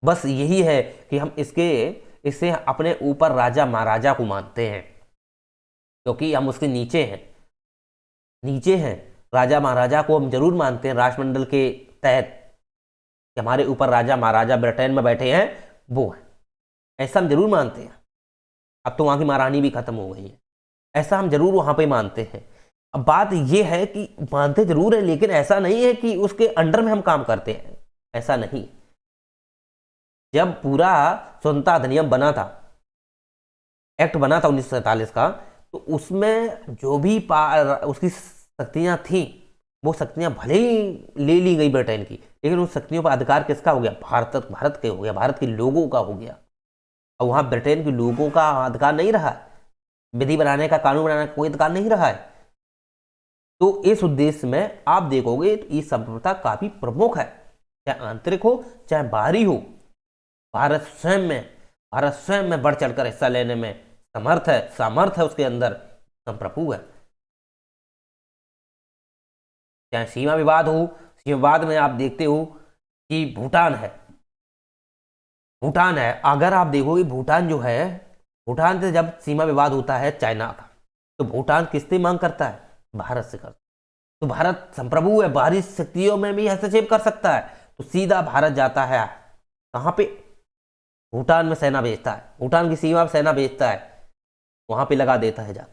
बस यही है कि हम इससे अपने ऊपर राजा महाराजा को मानते हैं, क्योंकि हम उसके नीचे हैं, नीचे हैं, राजा महाराजा को हम जरूर मानते हैं राष्ट्रमंडल के तहत कि हमारे ऊपर राजा महाराजा ब्रिटेन में बैठे हैं वो हैं, ऐसा हम जरूर मानते हैं। अब तो वहाँ की महारानी भी खत्म हो गई है, ऐसा हम जरूर वहाँ पे मानते हैं। अब बात यह है कि मानते जरूर है, लेकिन ऐसा नहीं है कि उसके अंडर में हम काम करते हैं, ऐसा नहीं। जब पूरा स्वतंत्रता अधिनियम बना था, एक्ट बना था 1947 का, तो उसमें जो भी उसकी शक्तियां थी, वो शक्तियां भले ही ले ली गई ब्रिटेन की, लेकिन उन शक्तियों पर अधिकार किसका हो गया? भारत के हो गया, भारत के लोगों का हो गया। और वहां ब्रिटेन के लोगों का अधिकार नहीं रहा, विधि बनाने का, कानून बनाने का कोई अधिकार नहीं रहा है। तो इस उद्देश्य में आप देखोगे तो ये संप्रभुता काफी प्रमुख है, चाहे आंतरिक हो चाहे बाहरी हो। भारत स्वयं में बढ़ चढ़कर हिस्सा लेने में समर्थ है, सामर्थ्य है उसके अंदर, संप्रभु है। चाहे सीमा विवाद हो, सीमा विवाद में आप देखते हो कि भूटान है, अगर आप देखोगे भूटान जो है, भूटान से जब सीमा विवाद होता है चाइना का, तो भूटान किससे मांग करता है? भारत से करता है। तो भारत संप्रभु है, बाहरी शक्तियों में भी हस्तक्षेप कर सकता है। तो सीधा भारत जाता है कहां पे? भूटान में सेना भेजता है, भूटान की सीमा पर सेना भेजता है, वहां पे लगा देता है जा।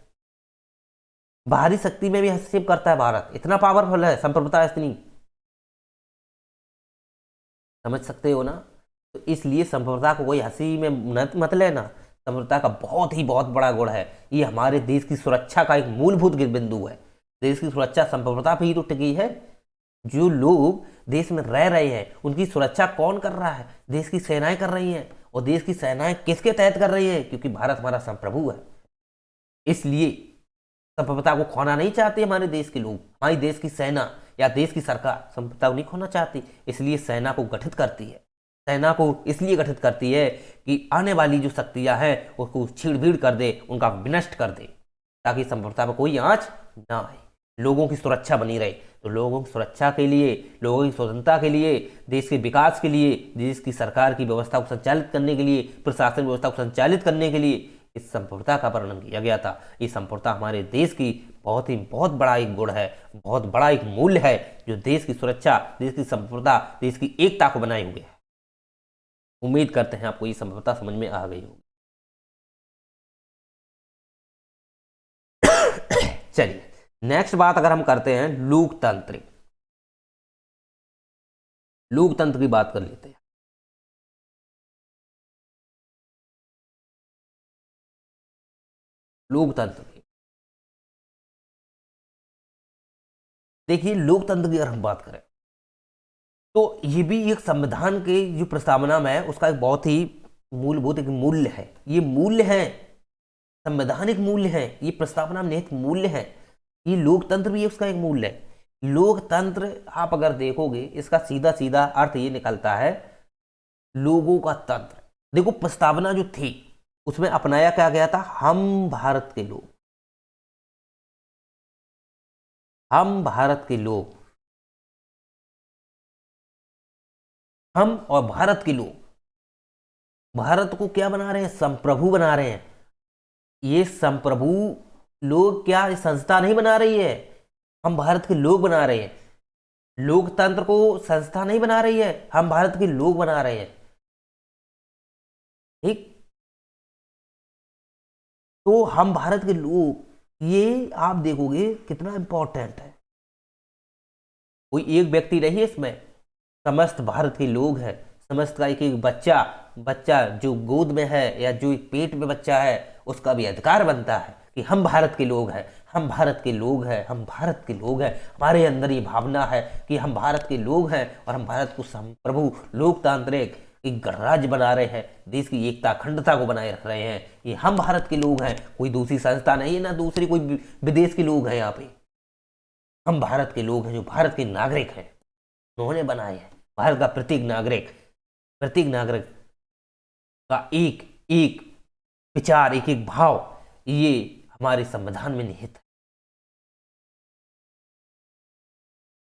बाहरी शक्ति में भी हस्तक्षेप करता है भारत, इतना पावरफुल है संप्रभुता इतनी, समझ सकते हो ना। तो इसलिए संप्रभुता को कोई हंसी में मत लेना, संप्रभुता का बहुत बड़ा गुण है। ये हमारे देश की सुरक्षा का एक मूलभूत बिंदु है। देश की सुरक्षा संप्रभुता पर ही तो टिकी है। जो लोग देश में रह रहे हैं उनकी सुरक्षा कौन कर रहा है? देश की सेनाएं कर रही हैं। और देश की सेनाएं किसके तहत कर रही है? क्योंकि भारत हमारा संप्रभु है। इसलिए संप्रभुता को खोना नहीं चाहते हमारे देश के लोग, हमारी देश की सेना या देश की सरकार संप्रभुता को नहीं खोना चाहती, इसलिए सेना को गठित करती है। सेना को इसलिए गठित करती है कि आने वाली जो शक्तियां हैं उसको छीड़-भीड़ कर दे, उनका विनष्ट कर दे, ताकि संप्रभुता पर कोई आंच ना आए, लोगों की सुरक्षा बनी रहे। तो लोगों की सुरक्षा के लिए, लोगों की स्वतंत्रता के लिए, देश के विकास के लिए, देश की सरकार की व्यवस्था को संचालित करने के लिए, प्रशासन व्यवस्था को संचालित करने के लिए इस संप्रभुता का वर्णन किया गया था। ये संप्रभुता हमारे देश की बहुत बड़ा एक गुण है, बहुत बड़ा एक मूल्य है, जो देश की सुरक्षा, देश की संप्रभुता, देश की एकता को बनाए हुए है। उम्मीद करते हैं आपको ये संप्रभुता समझ में आ गई होगी। चलिए नेक्स्ट बात अगर हम करते हैं लोकतंत्र की बात कर लेते हैं। लोकतंत्र की देखिए, लोकतंत्र की अगर हम बात करें तो ये भी एक संविधान के जो प्रस्तावना में है उसका एक बहुत ही मूलभूत एक मूल्य है। ये मूल्य है, संवैधानिक मूल्य है, ये प्रस्तावना में निहित मूल्य है। ये लोकतंत्र भी उसका एक मूल्य है। लोकतंत्र आप अगर देखोगे इसका सीधा सीधा अर्थ ये निकलता है लोगों का तंत्र। देखो प्रस्तावना जो थी उसमें अपनाया क्या गया था? हम भारत के लोग, हम भारत के लोग, हम और भारत के लोग भारत को क्या बना रहे हैं? संप्रभु बना रहे हैं। ये संप्रभु लोग क्या संस्था नहीं बना रही है, हम भारत के लोग बना रहे हैं। लोकतंत्र को संस्था नहीं बना रही है, हम भारत के लोग बना रहे हैं। ठीक, तो हम भारत के लोग, ये आप देखोगे कितना इंपॉर्टेंट है। कोई एक व्यक्ति नहीं है इसमें, समस्त भारत के लोग हैं। समस्त का एक बच्चा जो गोद में है या जो पेट में बच्चा है उसका भी अधिकार बनता है कि हम भारत के लोग हैं, हम भारत के लोग हैं, हम भारत के लोग हैं। हमारे अंदर ये भावना है कि हम भारत के लोग हैं और हम भारत को संप्रभु लोकतांत्रिक एक गणराज्य बना रहे हैं, देश की एकता अखंडता को बनाए रख रहे हैं। ये हम भारत के लोग हैं, कोई दूसरी संस्था नहीं है, ना दूसरी कोई विदेश के लोग हैं। यहाँ पे हम भारत के लोग हैं जो भारत के नागरिक हैं, उन्होंने बनाए हैं। भारत का प्रत्येक नागरिक का एक एक विचार, एक एक भाव, ये हमारे संविधान में निहित है।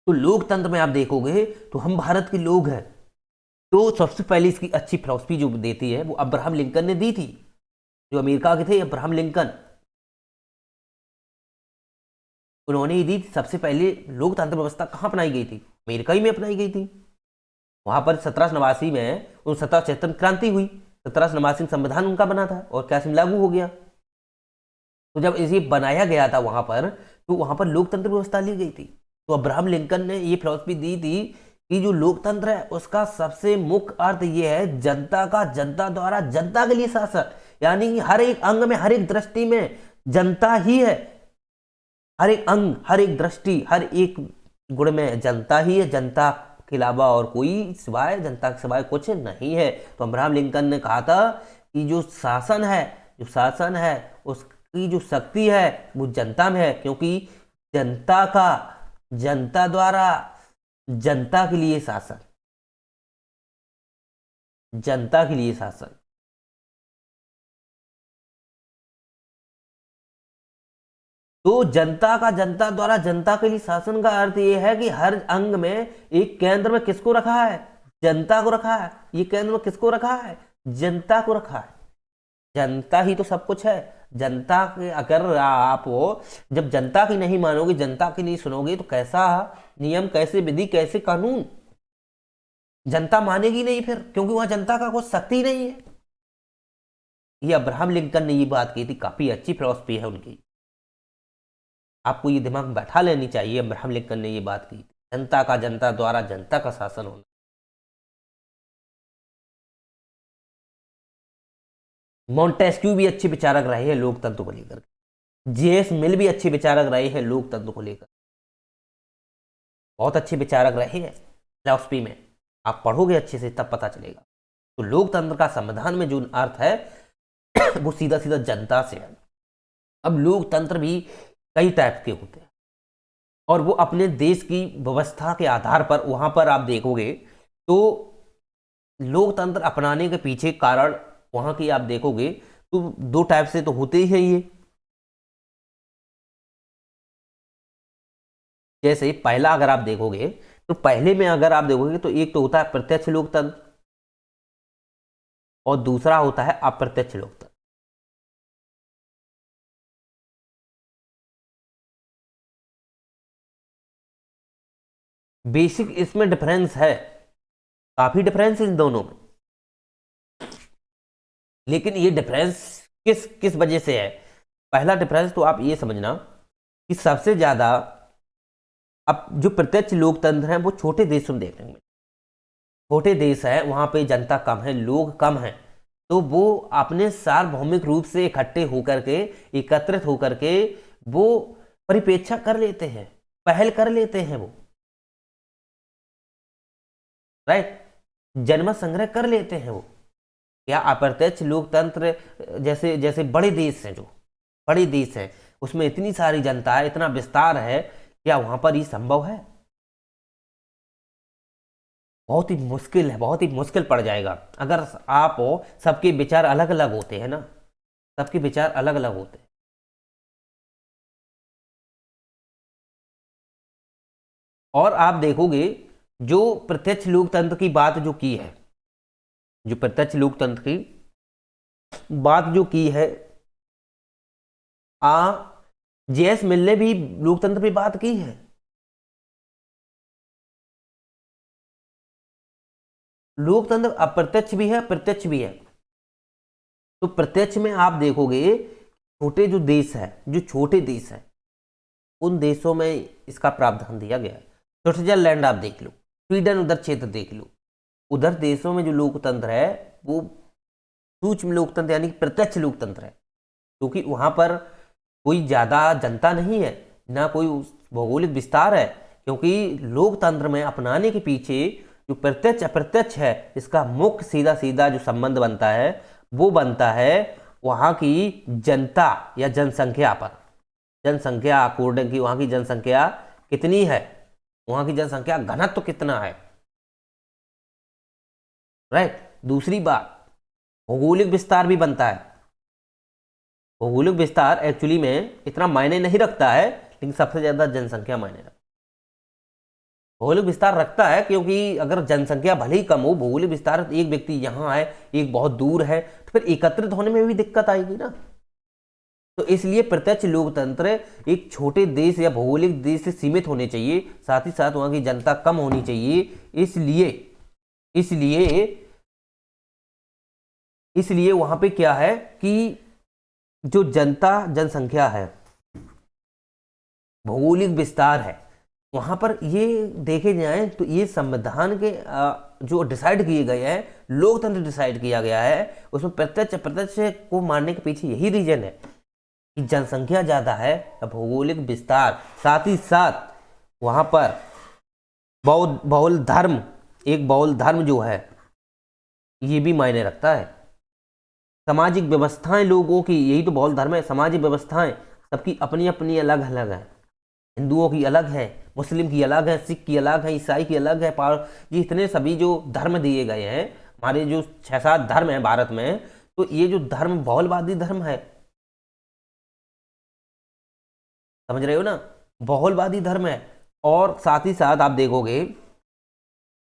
तो लोकतंत्र में आप देखोगे तो हम भारत के लोग हैं। तो सबसे पहले इसकी अच्छी फिलॉसफी जो देती है वो अब्राहम लिंकन ने दी थी, जो अमेरिका के थे, अब्राहम लिंकन। उन्होंने ही दी थी। सबसे पहले लोकतंत्र व्यवस्था कहाँ अपनाई गई थी? अमेरिका ही में अपनाई गई थी। वहां पर 1789 में उन 1776 क्रांति हुई, 1789 संविधान उनका बना था और क्या लागू हो गया। तो जब इसे बनाया गया था वहां पर, तो वहां पर लोकतंत्र व्यवस्था ली गई थी। तो अब्राहम लिंकन ने ये फिलॉसफी दी थी कि जो लोकतंत्र है उसका सबसे मुख्य अर्थ ये है जनता का, जनता द्वारा जनता के लिए शासन, यानी कि हर एक अंग में, हर एक दृष्टि में जनता ही है। हर एक अंग, हर एक दृष्टि, हर एक गुण में जनता ही है, जनता के अलावा और कोई सिवाय, जनता के सिवाय कुछ नहीं है। तो अब्राहम लिंकन ने कहा था कि जो शासन है, जो शासन है उसकी जो शक्ति है वो जनता में है, क्योंकि जनता का, जनता द्वारा जनता के लिए शासन, जनता के लिए शासन। तो जनता का, जनता द्वारा जनता के लिए शासन का अर्थ यह है कि हर अंग में एक केंद्र में किसको रखा है? जनता को रखा है। ये केंद्र में किसको रखा है? जनता को रखा है। जनता ही तो सब कुछ है। जनता के अगर आप हो, जब जनता की नहीं मानोगे, जनता की नहीं सुनोगे, तो कैसा नियम, कैसे विधि, कैसे कानून? जनता मानेगी नहीं फिर, क्योंकि वहां जनता का कोई शक्ति नहीं है। ये अब्राहम लिंकन ने ये बात की थी, काफी अच्छी फिलॉसफी है उनकी, आपको ये दिमाग में बैठा लेनी चाहिए। अब्राहम लिंकन ने ये बात की, जनता का, जनता द्वारा जनता का शासन होना। मॉन्टेस्क्यू भी अच्छे विचारक रहे हैं लोकतंत्र को लेकर, जेएस मिल भी अच्छे विचारक रहे हैं लोकतंत्र को लेकर, बहुत अच्छे विचारक रहे हैं फिलॉसफी में। आप पढ़ोगे अच्छे से तब पता चलेगा। तो लोकतंत्र का संविधान में जो अर्थ है वो सीधा सीधा जनता से है। अब लोकतंत्र भी कई टाइप के होते हैं और वो अपने देश की व्यवस्था के आधार पर, वहां पर आप देखोगे तो लोकतंत्र अपनाने के पीछे कारण वहां की आप देखोगे तो दो टाइप से तो होते ही है ये। जैसे पहला अगर आप देखोगे तो पहले में अगर आप देखोगे तो एक तो होता है प्रत्यक्ष लोकतंत्र और दूसरा होता है अप्रत्यक्ष लोकतंत्र। बेसिक इसमें डिफरेंस है, काफी डिफरेंस है इन दोनों में, लेकिन ये डिफरेंस किस किस वजह से है? पहला डिफरेंस तो आप ये समझना कि सबसे ज्यादा अब जो प्रत्यक्ष लोकतंत्र है वो छोटे देशों में देखने में, छोटे देश है वहां पे जनता कम है, लोग कम हैं, तो वो अपने सार्वभौमिक रूप से इकट्ठे होकर के, एकत्रित होकर के वो परिपेक्षा कर लेते हैं, पहल कर लेते हैं वो, राइट, जनमत संग्रह कर लेते हैं वो। या अप्रत्यक्ष लोकतंत्र जैसे जैसे बड़े देश हैं, जो बड़े देश हैं उसमें इतनी सारी जनता है, इतना विस्तार है, क्या वहां पर ये संभव है? बहुत ही मुश्किल है, बहुत ही मुश्किल पड़ जाएगा। अगर आप हो, सबके विचार अलग अलग होते हैं ना, सबके विचार अलग अलग होते हैं। और आप देखोगे जो प्रत्यक्ष लोकतंत्र की बात जो की है, जो प्रत्यक्ष लोकतंत्र की बात जो की है, आ जेएस मिल ने भी लोकतंत्र पे बात की है। लोकतंत्र अप्रत्यक्ष भी है, प्रत्यक्ष भी है। तो प्रत्यक्ष में आप देखोगे छोटे जो देश है, जो छोटे देश है, उन देशों में इसका प्रावधान दिया गया है। स्विट्जरलैंड आप देख लो, स्वीडन उधर क्षेत्र देख लो, उधर देशों में जो लोकतंत्र है वो सूक्ष्म लोकतंत्र यानी प्रत्यक्ष लोकतंत्र है, क्योंकि वहां पर कोई ज्यादा जनता नहीं है, ना कोई भौगोलिक विस्तार है, क्योंकि लोकतंत्र में अपनाने के पीछे जो प्रत्यक्ष अप्रत्यक्ष है, इसका मुख्य सीधा सीधा जो संबंध बनता है वो बनता है वहां की जनता या जनसंख्या पर। जनसंख्या अकॉर्डिंग की वहां की जनसंख्या कितनी है, वहां की जनसंख्या घनत्व कितना है, राइट। दूसरी बात भौगोलिक विस्तार भी बनता है। भौगोलिक विस्तार एक्चुअली में इतना मायने नहीं रखता है, लेकिन सबसे ज्यादा जनसंख्या मायने रखता है। भौगोलिक विस्तार रखता है क्योंकि अगर जनसंख्या भले ही कम हो, भौगोलिक विस्तार, एक व्यक्ति यहाँ है, एक बहुत दूर है, तो फिर एकत्रित होने में भी दिक्कत आएगी ना। तो इसलिए प्रत्यक्ष लोकतंत्र एक छोटे देश या भौगोलिक देश से सीमित होने चाहिए, साथ ही साथ वहां की जनता कम होनी चाहिए। इसलिए इसलिए इसलिए वहां पे क्या है कि जो जनसंख्या है, भौगोलिक विस्तार है, वहां पर ये देखे जाए तो ये संविधान के जो डिसाइड किए गए हैं, लोकतंत्र डिसाइड किया गया है, उसमें प्रत्यक्ष अप्रत्यक्ष को मानने के पीछे यही रीजन है कि जनसंख्या ज्यादा है, भौगोलिक विस्तार, साथ ही साथ वहां पर बहुल धर्म, एक बहुल धर्म जो है ये भी मायने रखता है। सामाजिक व्यवस्थाएं लोगों की, यही तो बहुल धर्म है, सामाजिक व्यवस्थाएं सबकी अपनी अपनी अलग अलग है। हिंदुओं की अलग है, मुस्लिम की अलग है, सिख की अलग है, ईसाई की अलग है, ये इतने सभी जो धर्म दिए गए हैं, हमारे जो 6-7 धर्म हैं भारत में, तो ये जो धर्म बहुलवादी धर्म है, समझ रहे हो ना, बहुलवादी धर्म है। और साथ ही साथ आप देखोगे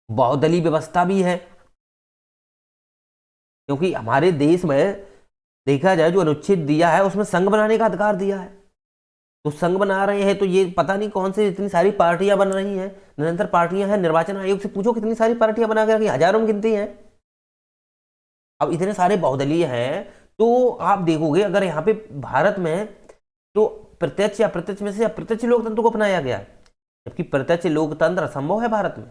बहुदलीय व्यवस्था भी है, क्योंकि हमारे देश में देखा जाए जो अनुच्छेद दिया है उसमें संघ बनाने का अधिकार दिया है। तो संघ बना रहे हैं तो ये पता नहीं कौन से इतनी सारी पार्टियां बन रही हैं, निरंतर पार्टियां हैं। निर्वाचन आयोग से पूछो कितनी सारी पार्टियां बना के रखी, हजारों में गिनती हैं। अब इतने सारे बहुदलीय हैं, तो आप देखोगे अगर यहाँ पे भारत में तो प्रत्यक्ष या अप्रत्यक्ष में से अप्रत्यक्ष लोकतंत्र को अपनाया गया है, जबकि प्रत्यक्ष लोकतंत्र असंभव है भारत में।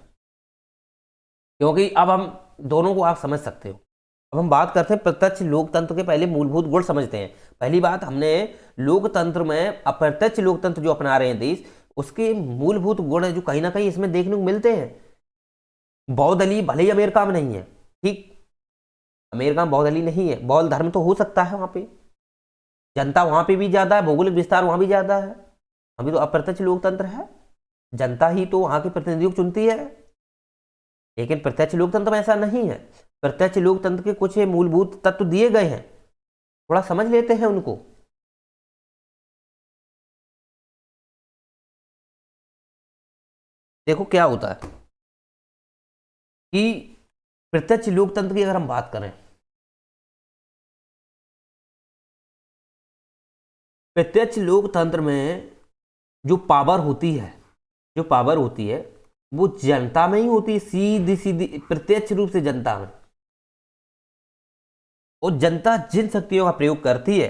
क्योंकि अब हम दोनों को आप समझ सकते हो। अब हम बात करते हैं प्रत्यक्ष लोकतंत्र के पहले मूलभूत गुण समझते हैं। पहली बात, हमने लोकतंत्र में अप्रत्यक्ष लोकतंत्र जो अपना रहे हैं देश, उसके मूलभूत गुण जो कहीं ना कहीं इसमें देखने को मिलते हैं। बहुदलीय भले ही अमेरिका में नहीं है, ठीक, अमेरिका में बहुदलीय नहीं है, बहुल धर्म तो हो सकता है, वहां पे जनता वहां पे भी ज्यादा है, भौगोलिक विस्तार वहां भी ज्यादा है, अभी तो अप्रत्यक्ष लोकतंत्र है, जनता ही तो वहां के प्रतिनिधियों को चुनती है। लेकिन प्रत्यक्ष लोकतंत्र में ऐसा नहीं है। प्रत्यक्ष लोकतंत्र के कुछ मूलभूत तत्व दिए गए हैं, थोड़ा समझ लेते हैं उनको। देखो क्या होता है कि प्रत्यक्ष लोकतंत्र की अगर हम बात करें, प्रत्यक्ष लोकतंत्र में जो पावर होती है, जो पावर होती है वो जनता में ही होती है, सीधी सीधी प्रत्यक्ष रूप से जनता में। और जनता जिन शक्तियों का प्रयोग करती है,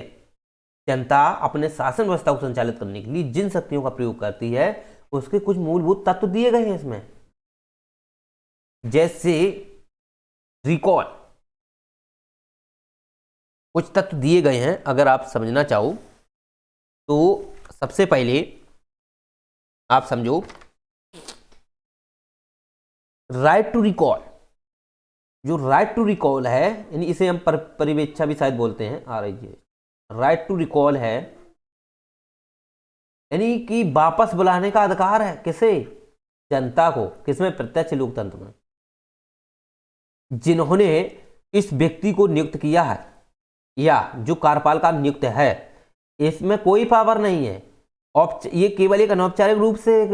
जनता अपने शासन व्यवस्था को संचालित करने के लिए जिन शक्तियों का प्रयोग करती है, उसके कुछ मूलभूत तत्व दिए गए हैं इसमें। जैसे रिकॉल, कुछ तत्व दिए गए हैं, अगर आप समझना चाहो तो सबसे पहले आप समझो राइट टू रिकॉल। जो राइट टू रिकॉल है, यानी इसे हम परिवेक्षा भी शायद बोलते हैं, आ रही है, राइट टू रिकॉल है, यानी कि वापस बुलाने का अधिकार है। किसे? जनता को। किसमें? प्रत्यक्ष लोकतंत्र में। जिन्होंने इस व्यक्ति को नियुक्त किया है या जो कार्यपाल का नियुक्त है, इसमें कोई पावर नहीं है, ये केवल एक अनौपचारिक रूप से एक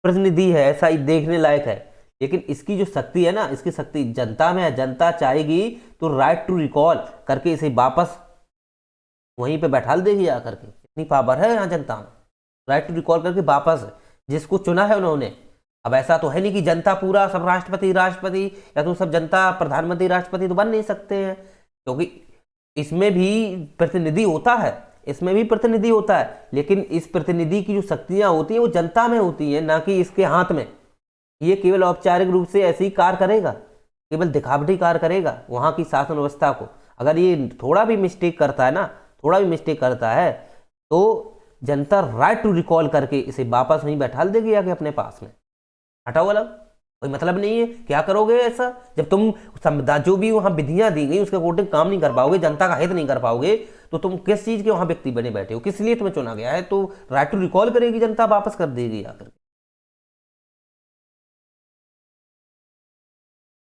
प्रतिनिधि है, ऐसा ही देखने लायक है। लेकिन इसकी जो शक्ति है ना, इसकी शक्ति जनता में है। जनता चाहेगी तो राइट टू रिकॉल करके इसे वापस वहीं पे बैठा देगी आकर के। इतनी पावर है यहाँ जनता में, राइट टू रिकॉल करके वापस जिसको चुना है उन्होंने। अब ऐसा तो है नहीं कि जनता पूरा सब राष्ट्रपति या तो सब जनता प्रधानमंत्री राष्ट्रपति तो बन नहीं सकते हैं, क्योंकि इसमें भी प्रतिनिधि होता है, इसमें भी प्रतिनिधि होता है। लेकिन इस प्रतिनिधि की जो शक्तियां होती है वो जनता में होती है, ना कि इसके हाथ में। ये केवल औपचारिक रूप से ऐसे ही कार्य करेगा, केवल दिखावटी कार्य करेगा वहां की शासन व्यवस्था को। अगर ये थोड़ा भी मिस्टेक करता है ना, थोड़ा भी मिस्टेक करता है, तो जनता राइट टू रिकॉल करके इसे वापस नहीं बैठा देगी आगे अपने पास में। हटाओ अलग, कोई मतलब नहीं है। क्या करोगे ऐसा जब तुम जो भी वहां विधियां दी गई उसके अकॉर्डिंग काम नहीं कर पाओगे, जनता का हित नहीं कर पाओगे, तो तुम किस चीज के वहां व्यक्ति बने बैठे हो? किस लिए तुम्हें चुना गया है? तो राइट टू रिकॉल करेगी जनता, वापस कर देगी आकर।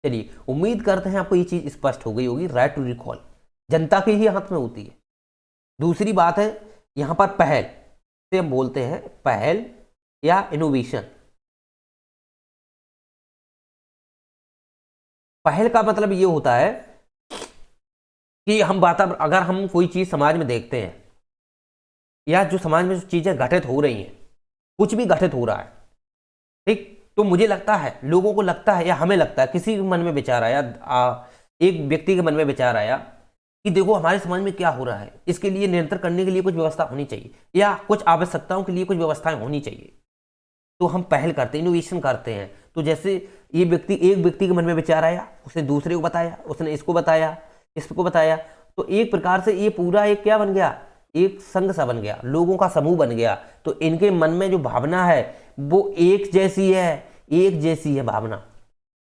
चलिए, उम्मीद करते हैं आपको ये चीज स्पष्ट हो गई होगी। राइट टू रिकॉल जनता के ही हाथ में होती है। दूसरी बात है यहां पर पहल, से हम बोलते हैं पहल या इनोवेशन। पहल का मतलब ये होता है कि हम अगर हम कोई चीज समाज में देखते हैं या जो समाज में जो चीजें घटित हो रही हैं, कुछ भी घटित हो रहा है, ठीक, तो मुझे लगता है, लोगों को लगता है, या हमें लगता है, किसी के मन में विचार आया, एक व्यक्ति के मन में विचार आया कि देखो हमारे समाज में क्या हो रहा है, इसके लिए नियंत्रण करने के लिए कुछ व्यवस्था होनी चाहिए, या कुछ आवश्यकताओं के लिए कुछ व्यवस्थाएं होनी चाहिए। तो हम पहल करते हैं, इनोवेशन करते हैं। तो जैसे ये व्यक्ति, एक व्यक्ति के मन में विचार आया, उसने दूसरे को बताया, उसने इसको बताया, इसको बताया, तो एक प्रकार से ये पूरा एक क्या बन गया, एक संघ सा बन गया, लोगों का समूह बन गया। तो इनके मन में जो भावना है वो एक जैसी है, एक जैसी है भावना।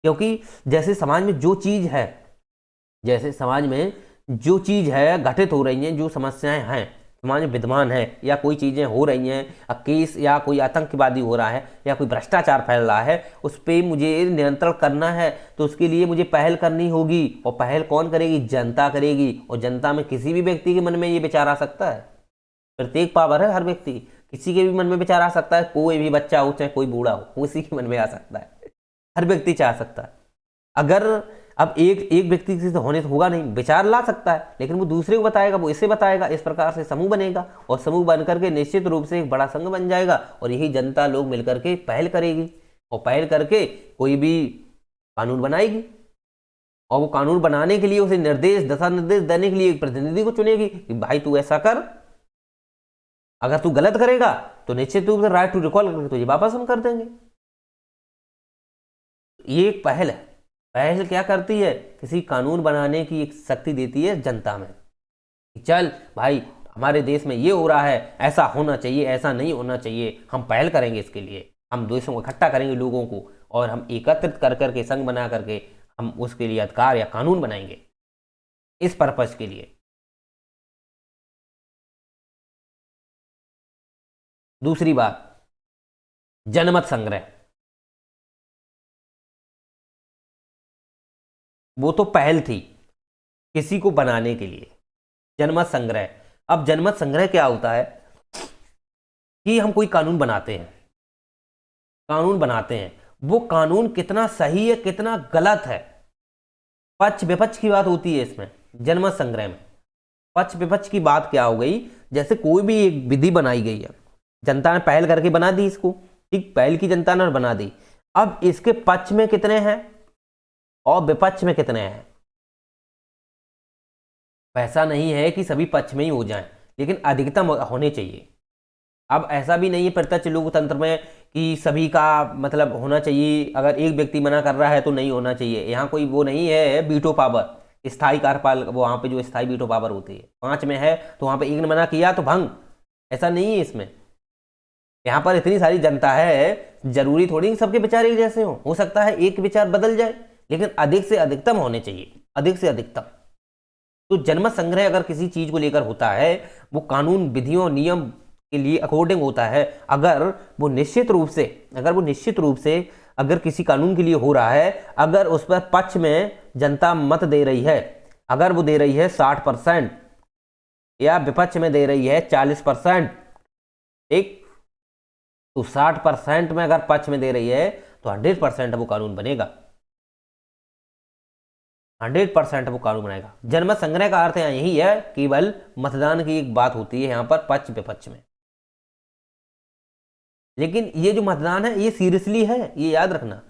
क्योंकि जैसे समाज में जो चीज है, जैसे समाज में जो चीज है घटित हो रही हैं, जो समस्याएं हैं समाज में विद्यमान है, या कोई चीजें हो रही हैं, केस या कोई आतंकवादी हो रहा है, या कोई भ्रष्टाचार फैल रहा है, उस पर मुझे नियंत्रण करना है, तो उसके लिए मुझे पहल करनी होगी। और पहल कौन करेगी? जनता करेगी। और जनता में किसी भी व्यक्ति के मन में ये विचार आ सकता है, प्रत्येक पावर है, हर व्यक्ति, किसी के भी मन में विचार आ सकता है, कोई भी बच्चा हो चाहे कोई बूढ़ा हो, किसी के मन में आ सकता है, हर व्यक्ति चाह सकता है। अगर अब एक व्यक्ति से होने तो होगा नहीं, विचार ला सकता है, लेकिन वो दूसरे को बताएगा, वो इसे बताएगा, इस प्रकार से समूह बनेगा, और समूह बनकर के निश्चित रूप से एक बड़ा संघ बन जाएगा, और यही जनता लोग मिलकर के पहल करेगी, और पहल करके कोई भी कानून बनाएगी, और वो कानून बनाने के लिए उसे निर्देश, दिशा निर्देश देने के लिए एक प्रतिनिधि को चुनेगी कि भाई तू ऐसा कर, अगर तू गलत करेगा तो निश्चित रूप से राइट टू रिकॉल करके तुझे वापस हम कर देंगे। ये एक पहल है। पहल क्या करती है? किसी कानून बनाने की एक शक्ति देती है जनता में। चल भाई, हमारे देश में ये हो रहा है, ऐसा होना चाहिए, ऐसा नहीं होना चाहिए, हम पहल करेंगे इसके लिए, हम देशों को इकट्ठा करेंगे लोगों को, और हम एकत्रित कर करके संघ बना करके हम उसके लिए अधिकार या कानून बनाएंगे, इस पर्पज के लिए। दूसरी बात, जनमत संग्रह, वो तो पहल थी किसी को बनाने के लिए, जनमत संग्रह। अब जनमत संग्रह क्या होता है कि हम कोई कानून बनाते हैं, वो कानून कितना सही है, कितना गलत है, पक्ष विपक्ष की बात होती है इसमें। जनमत संग्रह में पक्ष विपक्ष की बात क्या हो गई? जैसे कोई भी एक विधि बनाई गई है, जनता ने पहल करके बना दी इसको, ठीक, पहल की जनता ने बना दी। अब इसके पक्ष में कितने हैं और विपक्ष में कितने हैं? ऐसा नहीं है कि सभी पक्ष में ही हो जाएं, लेकिन अधिकतम होने चाहिए। अब ऐसा भी नहीं है प्रत्यक्ष लोकतंत्र में कि सभी का मतलब होना चाहिए, अगर एक व्यक्ति मना कर रहा है तो नहीं होना चाहिए। यहाँ कोई वो नहीं है वीटो पावर, स्थायी कार्यपाल, वहां पे जो स्थायी वीटो पावर होती है, 5 में है तो वहां पे एक ने मना किया तो भंग, ऐसा नहीं है इसमें। यहाँ पर इतनी सारी जनता है, जरूरी थोड़ी सबके विचार एक जैसे हो सकता है एक विचार बदल जाए, लेकिन अधिक से अधिकतम होने चाहिए, अधिक से अधिकतम। तो जनमत संग्रह अगर किसी चीज को लेकर होता है, वो कानून, विधियों, नियम के लिए अकॉर्डिंग होता है। अगर वो निश्चित रूप से अगर किसी कानून के लिए हो रहा है, अगर उस पर पक्ष में जनता मत दे रही है, अगर वो दे रही है 60% या विपक्ष में दे रही है 40%, ठीक, तो 60% में अगर पक्ष में दे रही है तो 100% वो कानून बनेगा, 100% वो कानून बनाएगा। जनमत संग्रह का अर्थ यहाँ यही है, केवल मतदान की एक बात होती है यहाँ पर पक्ष विपक्ष में। लेकिन ये जो मतदान है ये सीरियसली है, ये याद रखना।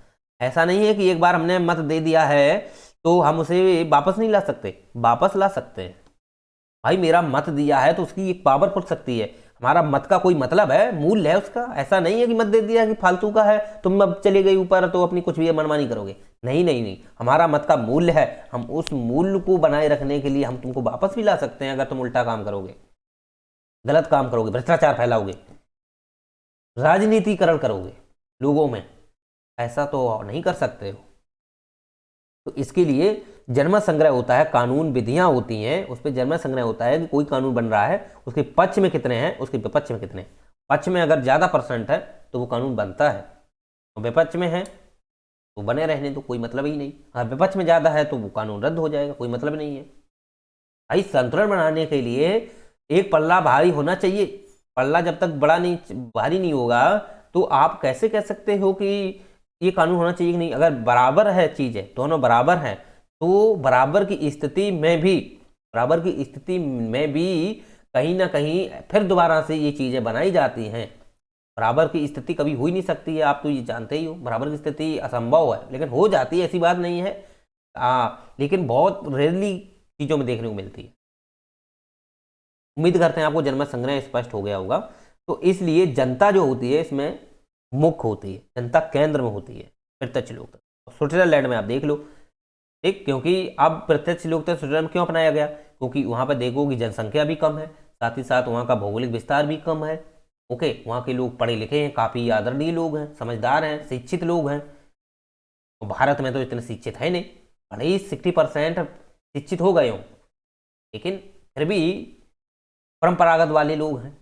ऐसा नहीं है कि एक बार हमने मत दे दिया है तो हम उसे वापस नहीं ला सकते, वापस ला सकते हैं। भाई मेरा मत दिया है तो उसकी एक पावर पड़ सकती है, हमारा मत का कोई मतलब है, मूल्य है उसका। ऐसा नहीं है कि मत दे दिया कि फालतू का है, तुम अब चले गए ऊपर तो अपनी कुछ भी मनमानी करोगे। नहीं नहीं नहीं, हमारा मत का मूल्य है, हम उस मूल्य को बनाए रखने के लिए हम तुमको वापस भी ला सकते हैं, अगर तुम उल्टा काम करोगे, गलत काम करोगे, भ्रष्टाचार फैलाओगे, राजनीतिकरण करोगे लोगों में, ऐसा तो नहीं कर सकते हो। तो इसके लिए जनमत संग्रह होता है, कानून विधियां होती हैं, उस पर जनमत संग्रह होता है कि कोई कानून बन रहा है, उसके पक्ष में कितने हैं, उसके विपक्ष में कितने। पक्ष में अगर ज़्यादा % है तो वो कानून बनता है, और विपक्ष में है तो बने रहने तो कोई मतलब ही नहीं। अगर विपक्ष में ज़्यादा है तो वो कानून रद्द हो जाएगा, कोई मतलब नहीं है। भाई संतुलन बनाने के लिए एक पल्ला भारी होना चाहिए। पल्ला जब तक भारी नहीं होगा तो आप कैसे कह सकते हो कि ये कानून होना चाहिए कि नहीं। अगर बराबर है चीज़ें, दोनों बराबर हैं, तो बराबर की स्थिति में भी कहीं ना कहीं फिर दोबारा से ये चीज़ें बनाई जाती हैं। बराबर की स्थिति कभी हो ही नहीं सकती है, आप तो ये जानते ही हो, बराबर की स्थिति असंभव है, लेकिन हो जाती है, ऐसी बात नहीं है। लेकिन बहुत रेयरली चीज़ों में देखने को मिलती है। उम्मीद करते हैं आपको जनमत संग्रह स्पष्ट हो गया होगा। तो इसलिए जनता जो होती है इसमें मुख्य होती है, जनता केंद्र में होती है प्रत्यक्ष लोकतंत्र। स्विट्जरलैंड में आप देख लो, ठीक, क्योंकि अब प्रत्यक्ष लोकतंत्र स्विट्जरलैंड में क्यों अपनाया गया, क्योंकि वहाँ पर देखो कि जनसंख्या भी कम है, साथ ही साथ वहाँ का भौगोलिक विस्तार भी कम है। ओके, वहाँ के लोग पढ़े लिखे हैं, काफ़ी आदरणीय लोग हैं, समझदार हैं, शिक्षित लोग हैं। तो भारत में तो इतने शिक्षित है नहीं, भले ही 60% शिक्षित हो गए हों, लेकिन फिर भी परंपरागत वाले लोग हैं,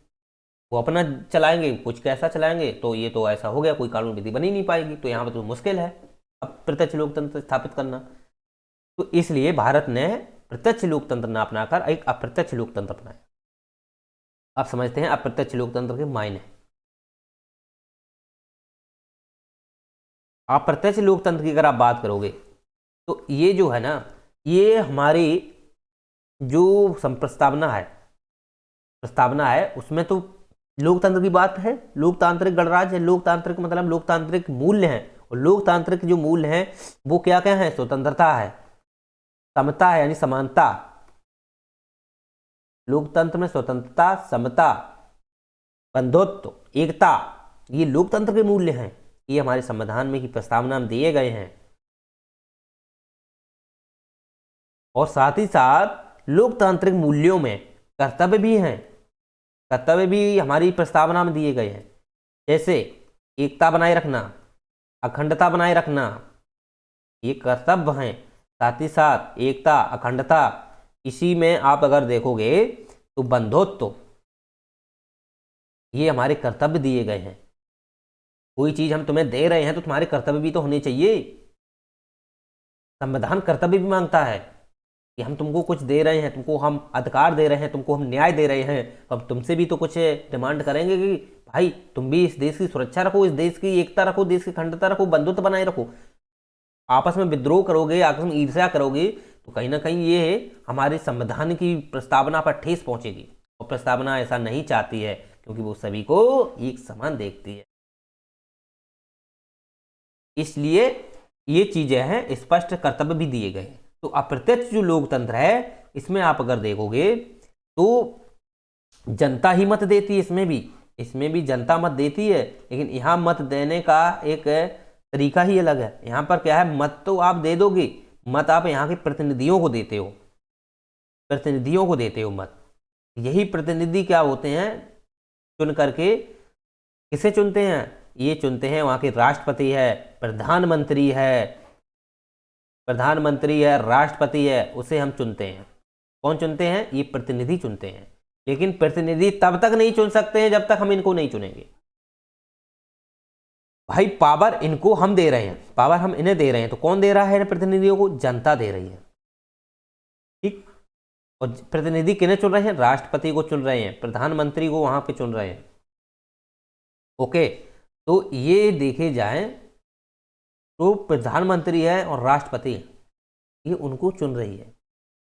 वो अपना चलाएंगे, कुछ कैसा चलाएंगे, तो ये तो ऐसा हो गया, कोई कानून विधि बनी नहीं पाएगी। तो यहाँ पर तो मुश्किल है अब प्रत्यक्ष लोकतंत्र स्थापित करना। तो इसलिए भारत ने प्रत्यक्ष लोकतंत्र न अपनाकर एक अप्रत्यक्ष लोकतंत्र अपनाया। आप समझते हैं अप्रत्यक्ष लोकतंत्र के मायने। अप्रत्यक्ष लोकतंत्र की अगर आप बात करोगे तो ये जो है ना, ये हमारी जो प्रस्तावना है उसमें तो लोकतंत्र की बात है, लोकतांत्रिक गणराज्य है। लोकतांत्रिक मतलब लोकतांत्रिक मूल्य हैं, और लोकतांत्रिक जो मूल्य हैं वो क्या क्या है, स्वतंत्रता है, समता है यानी समानता। लोकतंत्र में स्वतंत्रता, समता, बंधुत्व, एकता, ये लोकतंत्र के मूल्य हैं। ये हमारे संविधान में की प्रस्तावना में दिए गए हैं। और साथ ही साथ लोकतांत्रिक मूल्यों में कर्तव्य भी हैं, कर्तव्य भी हमारी प्रस्तावना में दिए गए हैं। जैसे एकता बनाए रखना, अखंडता बनाए रखना, ये कर्तव्य हैं। साथ ही साथ एकता, अखंडता, इसी में आप अगर देखोगे तो बंधुत्व, ये हमारे कर्तव्य दिए गए हैं। कोई चीज हम तुम्हें दे रहे हैं तो तुम्हारे कर्तव्य भी तो होने चाहिए। संविधान कर्तव्य भी मांगता है कि हम तुमको कुछ दे रहे हैं, तुमको हम अधिकार दे रहे हैं, तुमको हम न्याय दे रहे हैं, तो हम तुमसे भी तो कुछ डिमांड करेंगे कि भाई तुम भी इस देश की सुरक्षा रखो, इस देश की एकता रखो, देश की अखंडता रखो, बंधुत्व बनाए रखो। आपस में विद्रोह करोगे, आपस में ईर्ष्या करोगे, तो कहीं ना कहीं ये हमारे संविधान की प्रस्तावना पर ठेस पहुंचेगी। और प्रस्तावना ऐसा नहीं चाहती है, क्योंकि वो सभी को एक समान देखती है। इसलिए ये चीजें हैं, स्पष्ट कर्तव्य भी दिए गए हैं। तो अप्रत्यक्ष जो लोकतंत्र है इसमें आप अगर देखोगे तो जनता ही मत देती है, इसमें भी जनता मत देती है, लेकिन यहाँ मत देने का एक तरीका ही अलग है। यहाँ पर क्या है, मत तो आप दे दोगे, मत आप यहाँ के प्रतिनिधियों को देते हो, प्रतिनिधियों को देते हो मत। यही प्रतिनिधि क्या होते हैं, चुन करके किसे चुनते हैं, ये चुनते हैं वहाँ के राष्ट्रपति है, प्रधानमंत्री है, राष्ट्रपति है, उसे हम चुनते हैं। कौन चुनते हैं, ये प्रतिनिधि चुनते हैं। लेकिन प्रतिनिधि तब तक नहीं चुन सकते हैं जब तक हम इनको नहीं चुनेंगे। भाई पावर इनको हम दे रहे हैं, पावर हम इन्हें दे रहे हैं, तो कौन दे रहा है प्रतिनिधियों को, जनता दे रही है, ठीक। और प्रतिनिधि किन्हें चुन रहे हैं, राष्ट्रपति को चुन रहे हैं, प्रधानमंत्री को वहां पे चुन रहे हैं। ओके, तो ये देखे जाए तो प्रधानमंत्री है और राष्ट्रपति है, ये उनको चुन रही है।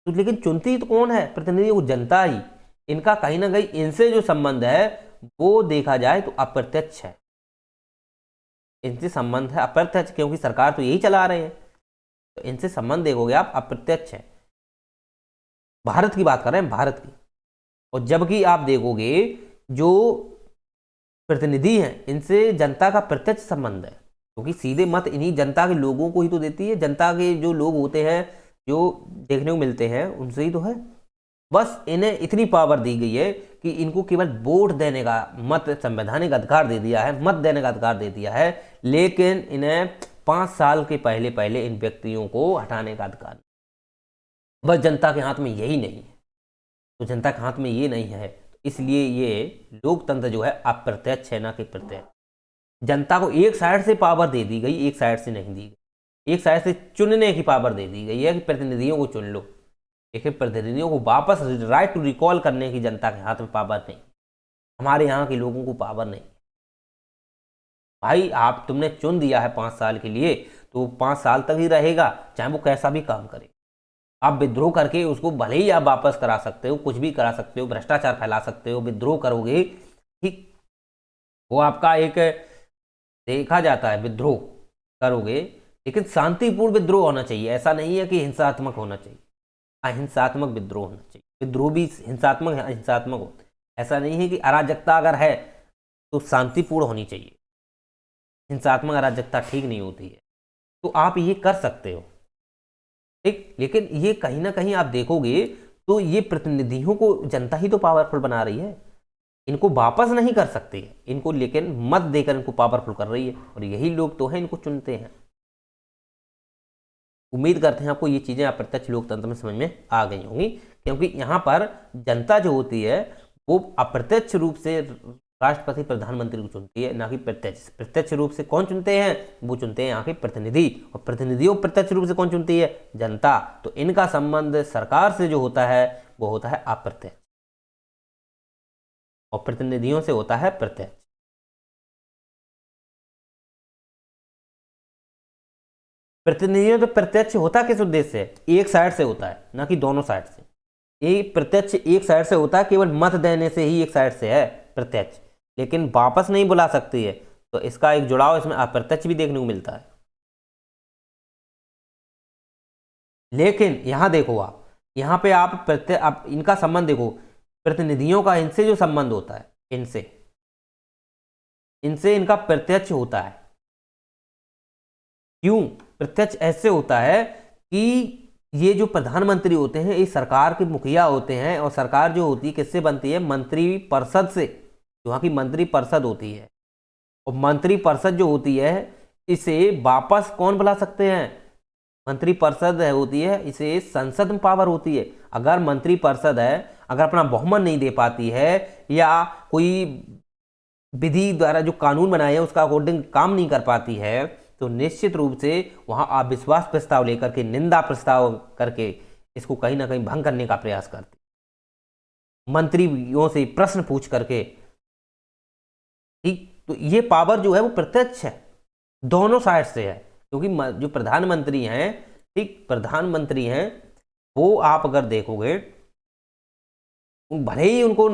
तो लेकिन चुनती तो कौन है, प्रतिनिधि को जनता ही। इनका कहीं ना कहीं इनसे जो संबंध है वो देखा जाए तो अप्रत्यक्ष है, इनसे संबंध है अप्रत्यक्ष, क्योंकि सरकार तो यही चला रहे हैं। तो इनसे संबंध देखोगे आप, अप्रत्यक्ष है। भारत की बात कर रहे हैं, भारत की। और जबकि आप देखोगे जो प्रतिनिधि हैं इनसे जनता का प्रत्यक्ष संबंध है, क्योंकि सीधे मत इन्हीं जनता के लोगों को ही तो देती है। जनता के जो लोग होते हैं, जो देखने को मिलते हैं, उनसे ही तो है। बस इन्हें इतनी पावर दी गई है कि इनको केवल वोट देने का, मत संवैधानिक अधिकार दे दिया है, मत देने का अधिकार दे दिया है, लेकिन इन्हें 5 साल के पहले पहले इन व्यक्तियों को हटाने का अधिकार, बस जनता के हाथ में यही नहीं है। तो जनता के हाथ में ये नहीं है, इसलिए ये लोकतंत्र जो है अप्रत्यक्ष है, ना कि प्रत्यक्ष। जनता को एक साइड से पावर दे दी गई, एक साइड से नहीं दी गई। एक साइड से चुनने की पावर दे दी गई है कि प्रतिनिधियों को चुन लो, लेकिन प्रतिनिधियों को वापस राइट टू रिकॉल करने की जनता के हाथ में पावर नहीं। हमारे यहाँ के लोगों को पावर नहीं। भाई आप तुमने चुन दिया है 5 साल के लिए, तो 5 साल तक ही रहेगा, चाहे वो कैसा भी काम करे। आप विद्रोह करके उसको भले ही आप वापस करा सकते हो, कुछ भी करा सकते हो, भ्रष्टाचार फैला सकते हो, विद्रोह करोगे, ठीक, वो आपका एक देखा जाता है, विद्रोह करोगे, लेकिन शांतिपूर्ण विद्रोह होना चाहिए। ऐसा नहीं है कि हिंसात्मक होना चाहिए, अहिंसात्मक विद्रोह होना चाहिए। विद्रोह भी हिंसात्मक अहिंसात्मक हो, ऐसा नहीं है कि अराजकता अगर है तो शांतिपूर्ण होनी चाहिए, हिंसात्मक अराजकता ठीक नहीं होती है। तो आप ये कर सकते हो, ठीक, लेकिन ये कहीं ना कहीं आप देखोगे तो ये प्रतिनिधियों को जनता ही तो पावरफुल बना रही है, इनको वापस नहीं कर सकते इनको, लेकिन मत देकर इनको पावरफुल कर रही है, और यही लोग तो हैं इनको चुनते हैं। उम्मीद करते हैं आपको ये चीज़ें अप्रत्यक्ष लोकतंत्र में समझ में आ गई होंगी, क्योंकि यहाँ पर जनता जो होती है वो अप्रत्यक्ष रूप से राष्ट्रपति प्रधानमंत्री को चुनती है, ना कि प्रत्यक्ष। प्रत्यक्ष रूप से कौन चुनते हैं? वो चुनते हैं यहाँ के प्रतिनिधि, और प्रतिनिधियों प्रत्यक्ष रूप से कौन चुनती है? जनता। तो इनका संबंध सरकार से जो होता है वो होता है अप्रत्यक्ष, और प्रतिनिधियों से होता है प्रत्यक्ष। प्रतिनिधियों तो प्रत्यक्ष होता किस उद्देश्य से? एक साइड से होता है, ना कि दोनों साइड से। ये प्रत्यक्ष एक साइड से होता है, केवल मत देने से ही एक साइड से है प्रत्यक्ष, लेकिन वापस नहीं बुला सकती है। तो इसका एक जुड़ाव इसमें अप्रत्यक्ष भी देखने को मिलता है। लेकिन यहां देखो, आप यहां पे आप इनका संबंध देखो, प्रतिनिधियों का इनसे जो संबंध होता है, इनसे इनसे इनका प्रत्यक्ष होता है। क्यों प्रत्यक्ष ऐसे होता है कि ये जो प्रधानमंत्री होते हैं ये सरकार के मुखिया होते हैं, और सरकार जो होती है किससे बनती है? मंत्री परिषद से। वहाँ की मंत्री परिषद होती है, और मंत्री परिषद जो होती है इसे वापस कौन बुला सकते हैं? मंत्री परिषद होती है, इसे संसद में पावर होती है। अगर मंत्री परिषद है, अगर अपना बहुमत नहीं दे पाती है, या कोई विधि द्वारा जो कानून बनाया है उसका अकॉर्डिंग काम नहीं कर पाती है, तो निश्चित रूप से वहां अविश्वास प्रस्ताव लेकर के, निंदा प्रस्ताव करके इसको कहीं ना कहीं भंग करने का प्रयास करती, मंत्रियों से प्रश्न पूछ करके, ठीक। तो ये पावर जो है वो प्रत्यक्ष है, दोनों साइड से है, क्योंकि जो प्रधानमंत्री हैं, ठीक, प्रधानमंत्री हैं, वो आप अगर देखोगे भले ही उनको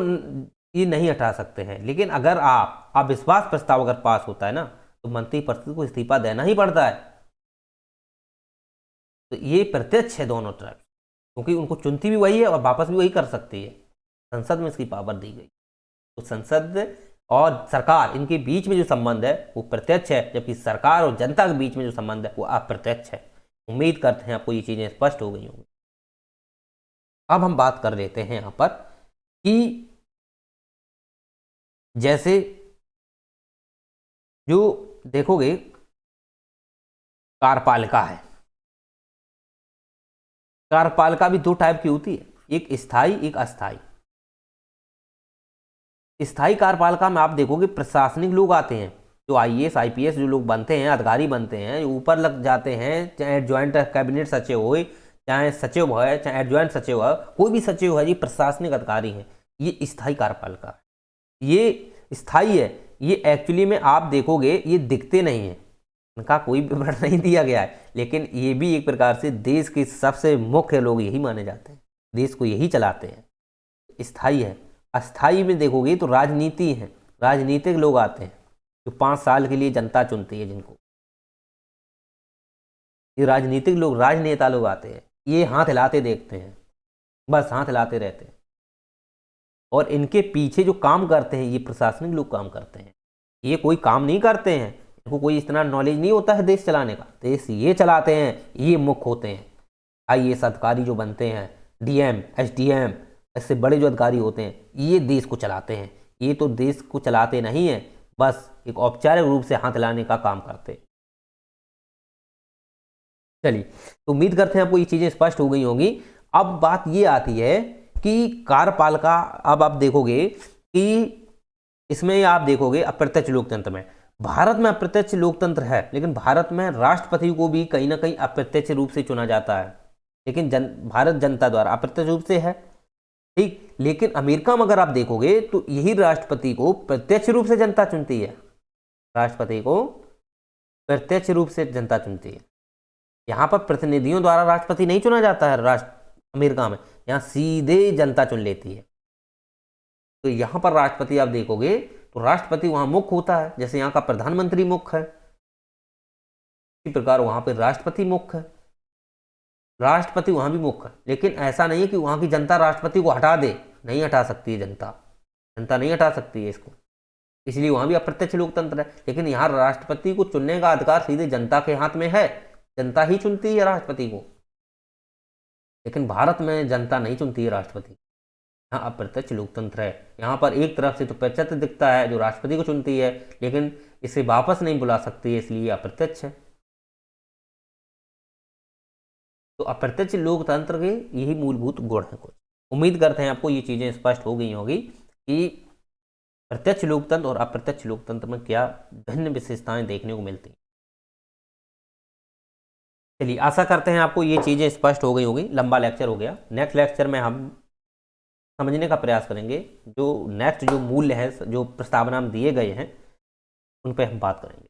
ये नहीं हटा सकते हैं, लेकिन अगर आप अविश्वास प्रस्ताव अगर पास होता है ना, तो मंत्री परिषद को इस्तीफा देना ही पड़ता है। तो ये प्रत्यक्ष है दोनों तरफ, क्योंकि उनको चुनती भी वही है और वापस भी वही कर सकती है। संसद में इसकी पावर दी गई। तो संसद और सरकार, इनके बीच में जो संबंध है वो प्रत्यक्ष है, जबकि सरकार और जनता के बीच में जो संबंध है वो अप्रत्यक्ष है। उम्मीद करते हैं आपको ये चीजें स्पष्ट हो गई होंगी। अब हम बात कर लेते हैं यहां पर कि जैसे जो देखोगे कार्यपालिका है, कार्यपालिका भी दो टाइप की होती है, एक स्थायी एक अस्थायी। स्थायी कार्यपालिका में आप देखोगे प्रशासनिक लोग आते हैं, जो आईएएस आईपीएस जो लोग बनते हैं, अधिकारी बनते हैं, ऊपर लग जाते हैं, चाहे ज्वाइंट कैबिनेट सचिव हो, चाहे सचिव है, चाहे एडजॉइंट सचिव है, कोई भी सचिव है, ये प्रशासनिक अधिकारी हैं। ये स्थायी कार्यपालिका है, ये स्थायी है। ये एक्चुअली में आप देखोगे ये दिखते नहीं हैं, इनका कोई विवरण नहीं दिया गया है, लेकिन ये भी एक प्रकार से देश के सबसे मुख्य लोग यही माने जाते हैं, देश को यही चलाते हैं। स्थायी है। अस्थायी में देखोगे तो राजनीति है, राजनीतिक लोग आते हैं जो 5 साल के लिए जनता चुनती है, जिनको ये राजनीतिक लोग, राजनेता लोग आते हैं, ये हाथ हिलाते देखते हैं, बस हाथ हिलाते रहते हैं, और इनके पीछे जो काम करते हैं ये प्रशासनिक लोग काम करते हैं। ये कोई काम नहीं करते हैं, इनको कोई इतना नॉलेज नहीं होता है देश चलाने का, देश ये चलाते हैं, ये मुख्य होते हैं। आईएएस अधिकारी जो बनते हैं, डीएम एसडीएम, इससे बड़े जो अधिकारी होते हैं, ये देश को चलाते हैं। ये तो देश को चलाते नहीं है, बस एक औपचारिक रूप से हाथ हिलाने का काम करते। चलिए, तो उम्मीद करते हैं आपको ये चीजें स्पष्ट हो गई होंगी। अब बात ये आती है कि कार्यपालिका, अब आप देखोगे कि इसमें आप देखोगे अप्रत्यक्ष लोकतंत्र में, भारत में अप्रत्यक्ष लोकतंत्र है, लेकिन भारत में राष्ट्रपति को भी कहीं ना कहीं अप्रत्यक्ष रूप से चुना जाता है, लेकिन भारत जनता द्वारा अप्रत्यक्ष रूप से है, ठीक। लेकिन अमेरिका में अगर आप देखोगे तो यही राष्ट्रपति को प्रत्यक्ष रूप से जनता चुनती है, राष्ट्रपति को प्रत्यक्ष रूप से जनता चुनती है। यहाँ पर प्रतिनिधियों द्वारा राष्ट्रपति नहीं चुना जाता है, अमेरिका में, यहाँ सीधे जनता चुन लेती है। तो यहाँ पर राष्ट्रपति आप देखोगे तो राष्ट्रपति वहाँ मुख्य होता है, जैसे यहाँ का प्रधानमंत्री मुख्य है, इसी प्रकार वहाँ पे राष्ट्रपति मुख्य है, राष्ट्रपति वहाँ भी मुख्य है। लेकिन ऐसा नहीं है कि वहाँ की जनता राष्ट्रपति को हटा दे, नहीं हटा सकती है जनता, जनता नहीं हटा सकती है इसको, इसलिए वहाँ भी अप्रत्यक्ष लोकतंत्र है। लेकिन यहाँ राष्ट्रपति को चुनने का अधिकार सीधे जनता के हाथ में है, जनता ही चुनती है राष्ट्रपति को। लेकिन भारत में जनता नहीं चुनती है राष्ट्रपति, यहाँ अप्रत्यक्ष लोकतंत्र है। यहाँ पर एक तरफ से तो प्रत्यक्ष दिखता है जो राष्ट्रपति को चुनती है, लेकिन इसे वापस नहीं बुला सकती है, इसलिए अप्रत्यक्ष है। तो अप्रत्यक्ष लोकतंत्र के यही मूलभूत गुण हैं कुछ। उम्मीद करते हैं आपको ये चीज़ें स्पष्ट हो गई होगी कि प्रत्यक्ष लोकतंत्र और अप्रत्यक्ष लोकतंत्र में क्या भिन्न विशेषताएं देखने को मिलती हैं। चलिए, आशा करते हैं आपको ये चीज़ें स्पष्ट हो गई होगी। लंबा लेक्चर हो गया। नेक्स्ट लेक्चर में हम समझने का प्रयास करेंगे जो नेक्स्ट जो मूल्य है, जो प्रस्तावना में दिए गए हैं, उन पर हम बात करेंगे।